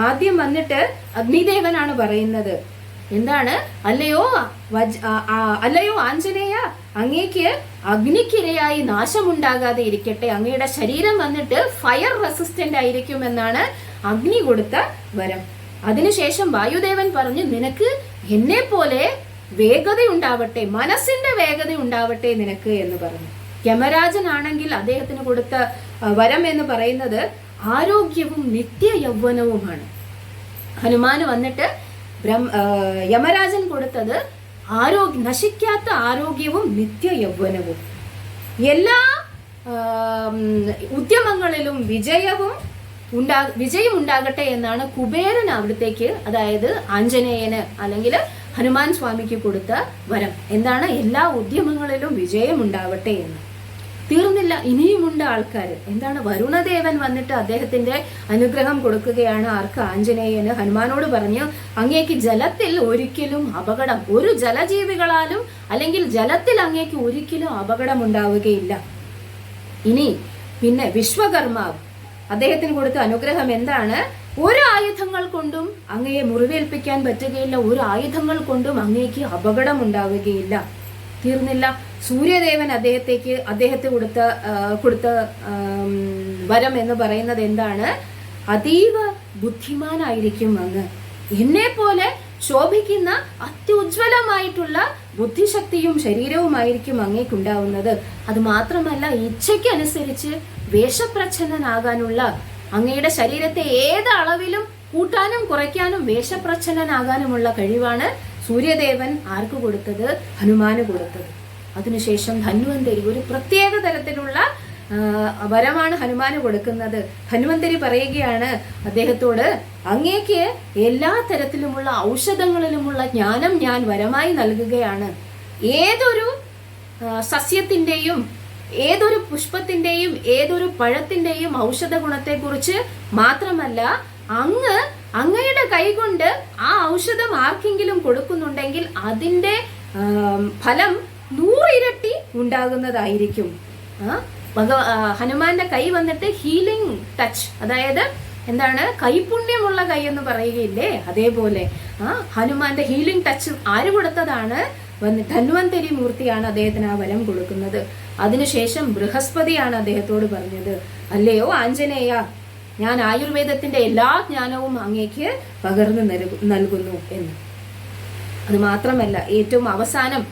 ആദ്യം വന്നിട്ട് അഗ്നിദേവനാണ് പറയുന്നത്. എന്താണ്? അല്ലയോ ആഞ്ജനേയ, അങ്ങേക്ക് അഗ്നിക്കിരയായി നാശമുണ്ടാകാതെ ഇരിക്കട്ടെ. അങ്ങയുടെ ശരീരം വന്നിട്ട് ഫയർ റെസിസ്റ്റന്റ് ആയിരിക്കും എന്നാണ് അഗ്നി കൊടുത്ത വരം. അതിനുശേഷം വായുദേവൻ പറഞ്ഞു, നിനക്ക് എന്നെ പോലെ വേഗത ഉണ്ടാവട്ടെ, മനസ്സിന്റെ വേഗത ഉണ്ടാവട്ടെ നിനക്ക് എന്ന് പറഞ്ഞു. യമരാജനാണെങ്കിൽ അദ്ദേഹത്തിന് കൊടുത്ത വരം എന്ന് പറയുന്നത് ആരോഗ്യവും നിത്യ യൗവനവുമാണ്. ഹനുമാന് വന്നിട്ട് യമരാജൻ കൊടുത്തത് നശിക്കാത്ത ആരോഗ്യവും നിത്യ യൗവനവും. എല്ലാ ഉദ്യമങ്ങളിലും വിജയം ഉണ്ടാകട്ടെ എന്നാണ് കുബേരൻ അവിടത്തേക്ക്, അതായത് ആഞ്ജനേയന് അല്ലെങ്കിൽ ഹനുമാൻ സ്വാമിക്ക് കൊടുത്ത വരം. എന്താണ്? എല്ലാ ഉദ്യമങ്ങളിലും വിജയം ഉണ്ടാവട്ടെ എന്ന്. തീർന്നില്ല, ഇനിയുമുണ്ട് ആൾക്കാർ. എന്താണ്? വരുണദേവൻ വന്നിട്ട് അദ്ദേഹത്തിന്റെ അനുഗ്രഹം കൊടുക്കുകയാണ്. ആർക്ക്? ആഞ്ജനേയന്. ഹനുമാനോട് പറഞ്ഞു, അങ്ങേക്ക് ജലത്തിൽ ഒരിക്കലും അപകടം, ഒരു ജലജീവികളാലും അല്ലെങ്കിൽ ജലത്തിൽ അങ്ങേക്ക് ഒരിക്കലും അപകടം ഉണ്ടാവുകയില്ല. ഇനി പിന്നെ വിശ്വകർമാവ് അദ്ദേഹത്തിന് കൊടുത്ത അനുഗ്രഹം എന്താണ്? ഒരു ആയുധങ്ങൾ കൊണ്ടും അങ്ങയെ മുറിവേൽപ്പിക്കാൻ പറ്റുകയില്ല, ഒരു ആയുധങ്ങൾ കൊണ്ടും അങ്ങേക്ക് അപകടം ഉണ്ടാവുകയില്ല. തീർന്നില്ല, സൂര്യദേവൻ അദ്ദേഹത്തെ കൊടുത്ത വരം എന്ന് പറയുന്നത് എന്താണ്? അതീവ ബുദ്ധിമാനായിരിക്കും അങ്ങ്. എന്നെ പോലെ ശോഭിക്കുന്ന അത്യുജ്വലമായിട്ടുള്ള ബുദ്ധിശക്തിയും ശരീരവുമായിരിക്കും അങ്ങേക്കുണ്ടാവുന്നത്. അത് മാത്രമല്ല, ഇച്ഛയ്ക്കനുസരിച്ച് വേഷപ്രച്ഛന്നനാകാനുള്ള, അങ്ങയുടെ ശരീരത്തെ ഏത് അളവിലും കൂട്ടാനും കുറയ്ക്കാനും വേഷപ്രച്ഛന്നനാകാനുമുള്ള കഴിവാണ് സൂര്യദേവൻ ആർക്ക് കൊടുത്തത്? ഹനുമാന് കൊടുത്തത്. അതിനുശേഷം ധന്വന്തരി ഒരു പ്രത്യേക തരത്തിലുള്ള വരമാണ് ഹനുമാന് കൊടുക്കുന്നത്. ധന്വന്തരി പറയുകയാണ് അദ്ദേഹത്തോട്, അങ്ങേക്ക് എല്ലാ തരത്തിലുമുള്ള ഔഷധങ്ങളിലുമുള്ള ജ്ഞാനം ഞാൻ വരമായി നൽകുകയാണ്. ഏതൊരു സസ്യത്തിന്റെയും ഏതൊരു പുഷ്പത്തിന്റെയും ഏതൊരു പഴത്തിന്റെയും ഔഷധ ഗുണത്തെക്കുറിച്ച് മാത്രമല്ല, അങ്ങയുടെ കൈകൊണ്ട് ആ ഔഷധം ആർക്കെങ്കിലും കൊടുക്കുന്നുണ്ടെങ്കിൽ അതിന്റെ ഫലം 100 ഇരട്ടി ഉണ്ടാകുന്നതായിരിക്കും. ഹനുമാന്റെ കൈ വന്നിട്ട് ഹീലിംഗ് ടച്ച്, അതായത് എന്താണ്? കൈപുണ്യമുള്ള കൈ എന്ന് പറയുകയില്ലേ, അതേപോലെ ഹനുമാന്റെ ഹീലിംഗ് ടച്ച് ആര് കൊടുത്തതാണ്? ധന്വന്തരി മൂർത്തിയാണ് അദ്ദേഹത്തിന് ആ വരം കൊടുക്കുന്നത്. അതിനുശേഷം ബൃഹസ്പതിയാണ് അദ്ദേഹത്തോട് പറഞ്ഞത്, അല്ലയോ ആഞ്ജനേയ, ഞാൻ ആയുർവേദത്തിന്റെ എല്ലാ ജ്ഞാനവും അങ്ങേക്ക് പകർന്നു നൽകുന്നു എന്ന്. അത് മാത്രമല്ല, ഏറ്റവും അവസാനം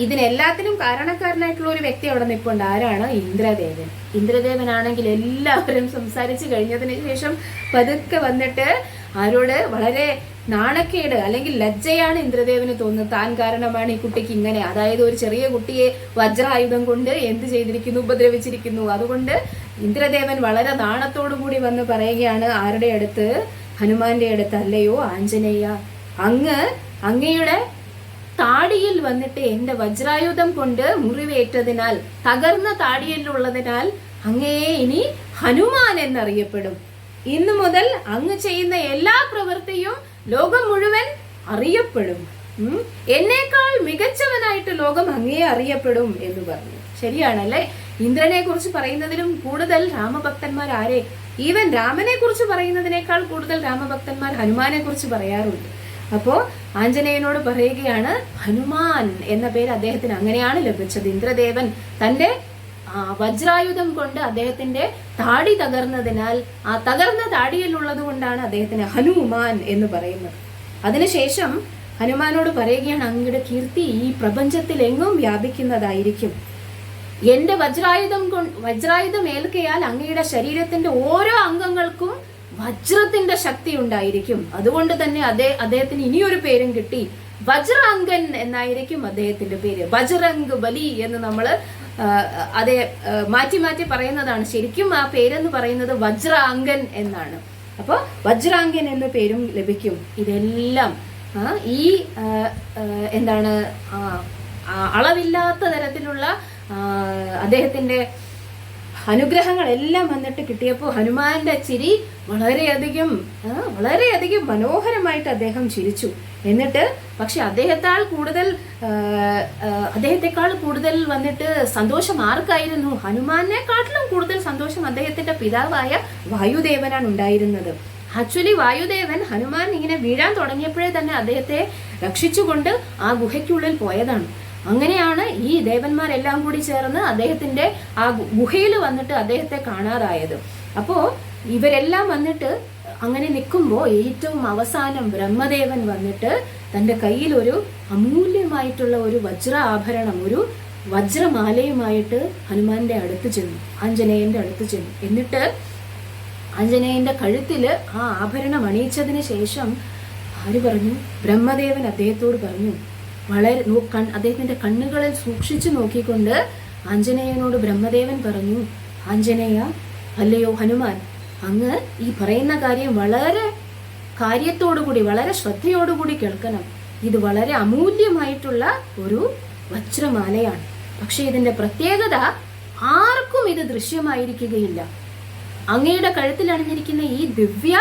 ഇതിനെല്ലാത്തിനും കാരണക്കാരനായിട്ടുള്ള ഒരു വ്യക്തി അവിടെ നിൽപ്പുണ്ട്. ആരാണ്? ഇന്ദ്രദേവൻ. ഇന്ദ്രദേവനാണെങ്കിൽ എല്ലാവരും സംസാരിച്ചു കഴിഞ്ഞതിന് ശേഷം പതുക്കെ വന്നിട്ട് ആരോട് വളരെ നാണക്കേട് അല്ലെങ്കിൽ ലജ്ജയാണ് ഇന്ദ്രദേവന് തോന്നുന്നത്. താൻ കാരണമാണ് ഈ കുട്ടിക്ക് ഇങ്ങനെ, അതായത് ഒരു ചെറിയ കുട്ടിയെ വജ്രായുധം കൊണ്ട് എന്ത് ചെയ്തിരിക്കുന്നു? ഉപദ്രവിച്ചിരിക്കുന്നു. അതുകൊണ്ട് ഇന്ദ്രദേവൻ വളരെ നാണത്തോടു കൂടി വന്ന് പറയുകയാണ് ആരുടെ അടുത്ത്? ഹനുമാന്റെ അടുത്ത്, അല്ലയോ ആഞ്ജനേയ, അങ്ങയുടെ താടിയിൽ വന്നിട്ട് എന്റെ വജ്രായുധം കൊണ്ട് മുറിവേറ്റതിനാൽ, തകർന്ന താടിയിലുള്ളതിനാൽ അങ്ങയെ ഇനി ഹനുമാൻ എന്നറിയപ്പെടും. ഇന്നു മുതൽ അങ്ങ് ചെയ്യുന്ന എല്ലാ പ്രവൃത്തിയും ലോകം മുഴുവൻ അറിയപ്പെടും. എന്നേക്കാൾ മികച്ചവനായിട്ട് ലോകം അങ്ങയെ അറിയപ്പെടും എന്ന് പറഞ്ഞു. ശരിയാണല്ലേ? ഇന്ദ്രനെ കുറിച്ച് പറയുന്നതിലും കൂടുതൽ രാമഭക്തന്മാർ ഈവൻ രാമനെ കുറിച്ച് പറയുന്നതിനേക്കാൾ കൂടുതൽ രാമഭക്തന്മാർ ഹനുമാനെ കുറിച്ച് പറയാറുണ്ട്. അപ്പോ ആഞ്ജനേയനോട് പറയുകയാണ്, ഹനുമാൻ എന്ന പേര് അദ്ദേഹത്തിന് അങ്ങനെയാണ് ലഭിച്ചത്. ഇന്ദ്രദേവൻ തന്റെ വജ്രായുധം കൊണ്ട് അദ്ദേഹത്തിന്റെ താടി തകർന്നതിനാൽ, ആ തകർന്ന താടിയിലുള്ളത് കൊണ്ടാണ് അദ്ദേഹത്തിന് ഹനുമാൻ എന്ന് പറയുന്നത്. അതിനുശേഷം ഹനുമാനോട് പറയുകയാണ്, അങ്ങയുടെ കീർത്തി ഈ പ്രപഞ്ചത്തിൽ എങ്ങും വ്യാപിക്കുന്നതായിരിക്കും. എന്റെ വജ്രായുധം ഏൽക്കയാൽ അങ്ങയുടെ ശരീരത്തിന്റെ ഓരോ അംഗങ്ങൾക്കും വജ്രത്തിന്റെ ശക്തി ഉണ്ടായിരിക്കും. അതുകൊണ്ട് തന്നെ അദ്ദേഹത്തിന് ഇനിയൊരു പേരും കിട്ടി, വജ്രാംഗൻ എന്നായിരിക്കും അദ്ദേഹത്തിന്റെ പേര്. ബജ്റംഗ് ബലി എന്ന് നമ്മള് മാറ്റി മാറ്റി പറയുന്നതാണ്. ശരിക്കും ആ പേരെന്ന് പറയുന്നത് വജ്രാംഗൻ എന്നാണ്. അപ്പൊ വജ്രാംഗൻ എന്ന പേരും ലഭിക്കും. ഇതെല്ലാം ഈ എന്താണ് അളവില്ലാത്ത തരത്തിലുള്ള അദ്ദേഹത്തിന്റെ അനുഗ്രഹങ്ങളെല്ലാം വന്നിട്ട് കിട്ടിയപ്പോൾ ഹനുമാന്റെ ചിരി വളരെയധികം മനോഹരമായിട്ട് അദ്ദേഹം ചിരിച്ചു. എന്നിട്ട് പക്ഷെ അദ്ദേഹത്തെക്കാൾ കൂടുതൽ വന്നിട്ട് സന്തോഷം ആർക്കായിരുന്നു? ഹനുമാനെക്കാട്ടിലും കൂടുതൽ സന്തോഷം അദ്ദേഹത്തിന്റെ പിതാവായ വായുദേവനാണ് ഉണ്ടായിരുന്നത്. ആക്ച്വലി വായുദേവൻ ഹനുമാൻ ഇങ്ങനെ വീഴാൻ തുടങ്ങിയപ്പോഴേ തന്നെ അദ്ദേഹത്തെ രക്ഷിച്ചുകൊണ്ട് ആ ഗുഹയ്ക്കുള്ളിൽ പോയതാണ്. അങ്ങനെയാണ് ഈ ദേവന്മാരെല്ലാം കൂടി ചേർന്ന് അദ്ദേഹത്തിന്റെ ആ ഗുഹയിൽ വന്നിട്ട് അദ്ദേഹത്തെ കാണാതായത്. അപ്പോ ഇവരെല്ലാം വന്നിട്ട് അങ്ങനെ നിൽക്കുമ്പോൾ ഏറ്റവും അവസാനം ബ്രഹ്മദേവൻ വന്നിട്ട് തന്റെ കയ്യിൽ ഒരു അമൂല്യമായിട്ടുള്ള ഒരു വജ്ര ആഭരണം, ഒരു വജ്രമാലയുമായിട്ട് ഹനുമാന്റെ അടുത്ത് ചെന്നു, ആഞ്ജനേയന്റെ അടുത്ത് ചെന്നു. എന്നിട്ട് ആഞ്ജനേയന്റെ കഴുത്തില് ആ ആഭരണം അണിയിച്ചതിന് ശേഷം ആര് പറഞ്ഞു? ബ്രഹ്മദേവൻ അദ്ദേഹത്തോട് പറഞ്ഞു. വളരെ അദ്ദേഹത്തിന്റെ കണ്ണുകളിൽ സൂക്ഷിച്ചു നോക്കിക്കൊണ്ട് ആഞ്ജനേയനോട് ബ്രഹ്മദേവൻ പറഞ്ഞു, ആഞ്ജനേയ, അല്ലയോ ഹനുമാൻ, അങ്ങ് ഈ പറയുന്ന കാര്യം വളരെ കാര്യത്തോടുകൂടി, വളരെ ശ്രദ്ധയോടുകൂടി കേൾക്കണം. ഇത് വളരെ അമൂല്യമായിട്ടുള്ള ഒരു വജ്രമാലയാണ്. പക്ഷെ ഇതിന്റെ പ്രത്യേകത ആർക്കും ഇത് ദൃശ്യമായിരിക്കുകയില്ല. അങ്ങയുടെ കഴുത്തിൽ അണിഞ്ഞിരിക്കുന്ന ഈ ദിവ്യ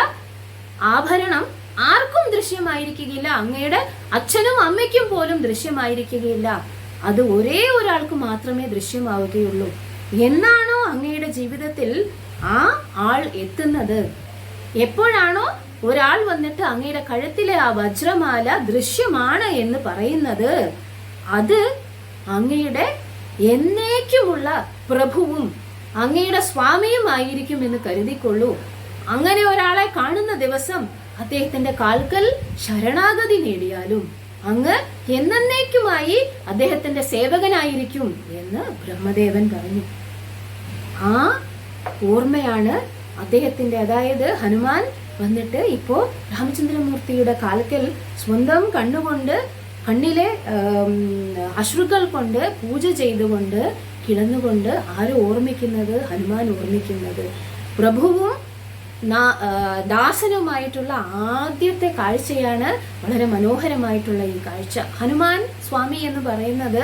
ആഭരണം ആർക്കും ദൃശ്യമായിരിക്കുകയില്ല. അങ്ങയുടെ അച്ഛനും അമ്മയ്ക്കും പോലും ദൃശ്യമായിരിക്കുകയില്ല. അത് ഒരേ ഒരാൾക്ക് മാത്രമേ ദൃശ്യമാവുകയുള്ളൂ. എന്നാണോ അങ്ങയുടെ ജീവിതത്തിൽ ആ ആൾ എത്തുന്നത്, എപ്പോഴാണോ ഒരാൾ വന്നിട്ട് അങ്ങയുടെ കഴുത്തിലെ ആ വജ്രമാല ദൃശ്യമാണ് എന്ന് പറയുന്നത്, അത് അങ്ങയുടെ എന്നേക്കുമുള്ള പ്രഭുവും അങ്ങയുടെ സ്വാമിയുമായിരിക്കും എന്ന് കരുതിക്കൊള്ളൂ. അങ്ങനെ ഒരാളെ കാണുന്ന ദിവസം അദ്ദേഹത്തിന്റെ കാൽക്കൽ ശരണാഗതി നേടിയാലും അങ്ങ് എന്നേക്കുമായി അദ്ദേഹത്തിന്റെ സേവകനായിരിക്കും എന്ന് ബ്രഹ്മദേവൻ പറഞ്ഞു. ആ ഓർമ്മയാണ് അദ്ദേഹത്തിന്റെ, അതായത് ഹനുമാൻ വന്നിട്ട് ഇപ്പോ രാമചന്ദ്രമൂർത്തിയുടെ കാൽക്കൽ സ്വന്തം കണ്ണുകൊണ്ട്, കണ്ണിലെ അശ്രുക്കൾ കൊണ്ട് പൂജ ചെയ്തുകൊണ്ട് കിടന്നുകൊണ്ട് ആര് ഓർമ്മിക്കുന്നത്? ഹനുമാൻ ഓർമ്മിക്കുന്നത്. പ്രഭുവും ദാസനുമായിട്ടുള്ള ആദ്യത്തെ കാഴ്ചയാണ് വളരെ മനോഹരമായിട്ടുള്ള ഈ കാഴ്ച. ഹനുമാൻ സ്വാമി എന്ന് പറയുന്നത്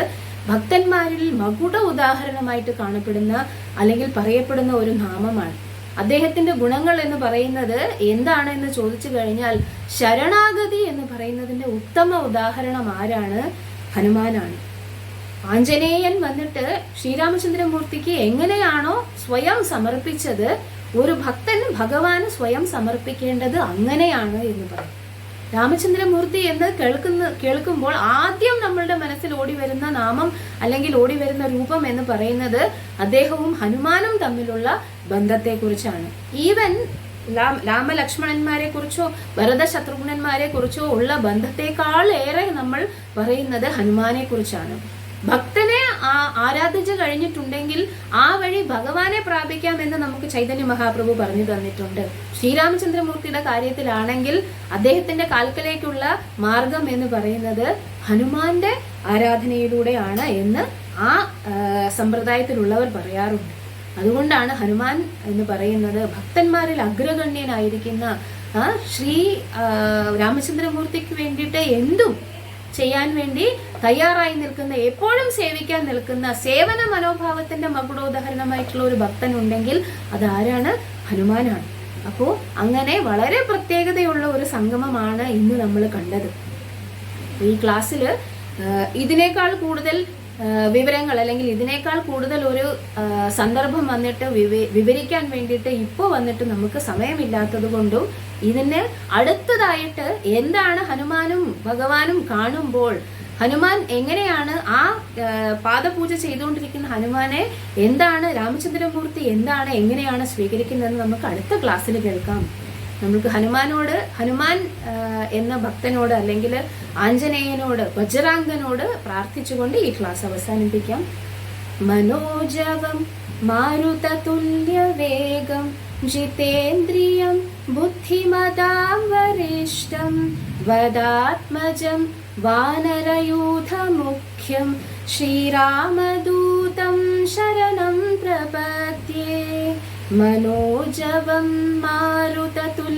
ഭക്തന്മാരിൽ മകുട ഉദാഹരണമായിട്ട് കാണപ്പെടുന്ന അല്ലെങ്കിൽ പറയപ്പെടുന്ന ഒരു നാമമാണ്. അദ്ദേഹത്തിന്റെ ഗുണങ്ങൾ എന്ന് പറയുന്നത് എന്താണ് എന്ന് ചോദിച്ചു കഴിഞ്ഞാൽ, ശരണാഗതി എന്ന് പറയുന്നതിന്റെ ഉത്തമ ഉദാഹരണം ആരാണ്? ഹനുമാനാണ്. ആഞ്ജനേയൻ വന്നിട്ട് ശ്രീരാമചന്ദ്രമൂർത്തിക്ക് എങ്ങനെയാണോ സ്വയം സമർപ്പിച്ചത്, ഒരു ഭക്തൻ ഭഗവാന് സ്വയം സമർപ്പിക്കേണ്ടത് അങ്ങനെയാണ് എന്ന് പറയും. രാമചന്ദ്രമൂർത്തി എന്ന് കേൾക്കുമ്പോൾ ആദ്യം നമ്മളുടെ മനസ്സിൽ ഓടി വരുന്ന നാമം അല്ലെങ്കിൽ ഓടി വരുന്ന രൂപം എന്ന് പറയുന്നത് അദ്ദേഹവും ഹനുമാനും തമ്മിലുള്ള ബന്ധത്തെക്കുറിച്ചാണ്. ഈവൻ രാമലക്ഷ്മണന്മാരെ കുറിച്ചോ ഭരത ശത്രുഘ്നന്മാരെ കുറിച്ചോ ഉള്ള ബന്ധത്തെക്കാൾ ഏറെ നമ്മൾ പറയുന്നത് ഹനുമാനെ കുറിച്ചാണ്. ഭക്തനെ ആരാധിച്ചു കഴിഞ്ഞിട്ടുണ്ടെങ്കിൽ ആ വഴി ഭഗവാനെ പ്രാപിക്കാമെന്ന് നമുക്ക് ചൈതന്യ മഹാപ്രഭു പറഞ്ഞു തന്നിട്ടുണ്ട്. ശ്രീരാമചന്ദ്രമൂർത്തിയുടെ കാര്യത്തിലാണെങ്കിൽ അദ്ദേഹത്തിന്റെ കാൽക്കലേക്കുള്ള മാർഗം എന്ന് പറയുന്നത് ഹനുമാന്റെ ആരാധനയിലൂടെയാണ് എന്ന് ആ സമ്പ്രദായത്തിലുള്ളവർ പറയാറുണ്ട്. അതുകൊണ്ടാണ് ഹനുമാൻ എന്ന് പറയുന്നത് ഭക്തന്മാരിൽ അഗ്രഗണ്യനായിരിക്കുന്ന ശ്രീ രാമചന്ദ്രമൂർത്തിക്ക് വേണ്ടിയിട്ട് എന്തും ചെയ്യാൻ വേണ്ടി തയ്യാറായി നിൽക്കുന്ന, എപ്പോഴും സേവിക്കാൻ നിൽക്കുന്ന, സേവന മനോഭാവത്തിന്റെ മകുടോദാഹരണമായിട്ടുള്ള ഒരു ഭക്തൻ ഉണ്ടെങ്കിൽ അതാരാണ്? ഹനുമാനാണ്. അപ്പോ അങ്ങനെ വളരെ പ്രത്യേകതയുള്ള ഒരു സംഗമമാണ് ഇന്ന് നമ്മൾ കണ്ടത്. ഈ ക്ലാസ്സിൽ ഇതിനേക്കാൾ കൂടുതൽ വിവരങ്ങൾ അല്ലെങ്കിൽ ഇതിനേക്കാൾ കൂടുതൽ ഒരു സന്ദർഭം വന്നിട്ട് വിവരിക്കാൻ വേണ്ടിയിട്ട് ഇപ്പോൾ വന്നിട്ട് നമുക്ക് സമയമില്ലാത്തത് കൊണ്ടും ഇതിന് അടുത്തതായിട്ട് എന്താണ് ഹനുമാനും ഭഗവാനും കാണുമ്പോൾ, ഹനുമാൻ എങ്ങനെയാണ് ആ പാദപൂജ ചെയ്തുകൊണ്ടിരിക്കുന്ന ഹനുമാനെ എന്താണ് രാമചന്ദ്രമൂർത്തി എന്താണ് എങ്ങനെയാണ് സ്വീകരിക്കുന്നതെന്ന് നമുക്ക് അടുത്ത ക്ലാസ്സിൽ കേൾക്കാം. നമുക്ക് ഹനുമാൻ എന്ന ഭക്തനോട് അല്ലെങ്കിൽ ആഞ്ജനേയനോട് വജ്രാംഗനോട് പ്രാർത്ഥിച്ചുകൊണ്ട് ഈ ക്ലാസ് അവസാനിപ്പിക്കാം. മനോജവം മാരുതതുല്യ വേഗം ജിതേന്ദ്രിയം ബുദ്ധിമതാം വരിഷ്ഠം വദാത്മജം വാനരയൂഥമുഖ്യം ശ്രീരാമദൂതം ശരണം പ്രപദ്യേ. മനോജവം മാരുതതുല്യവേഗം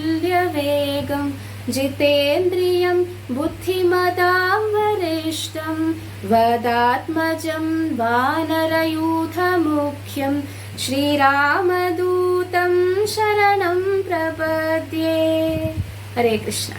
ജിതേന്ദ്രിയം ബുദ്ധിമതാം വരിഷ്ഠം വദാത്മജം വാനരയൂഥമുഖ്യം ശ്രീരാമദൂതം ശരണം പ്രപദ്യേ. ഹരേ കൃഷ്ണ.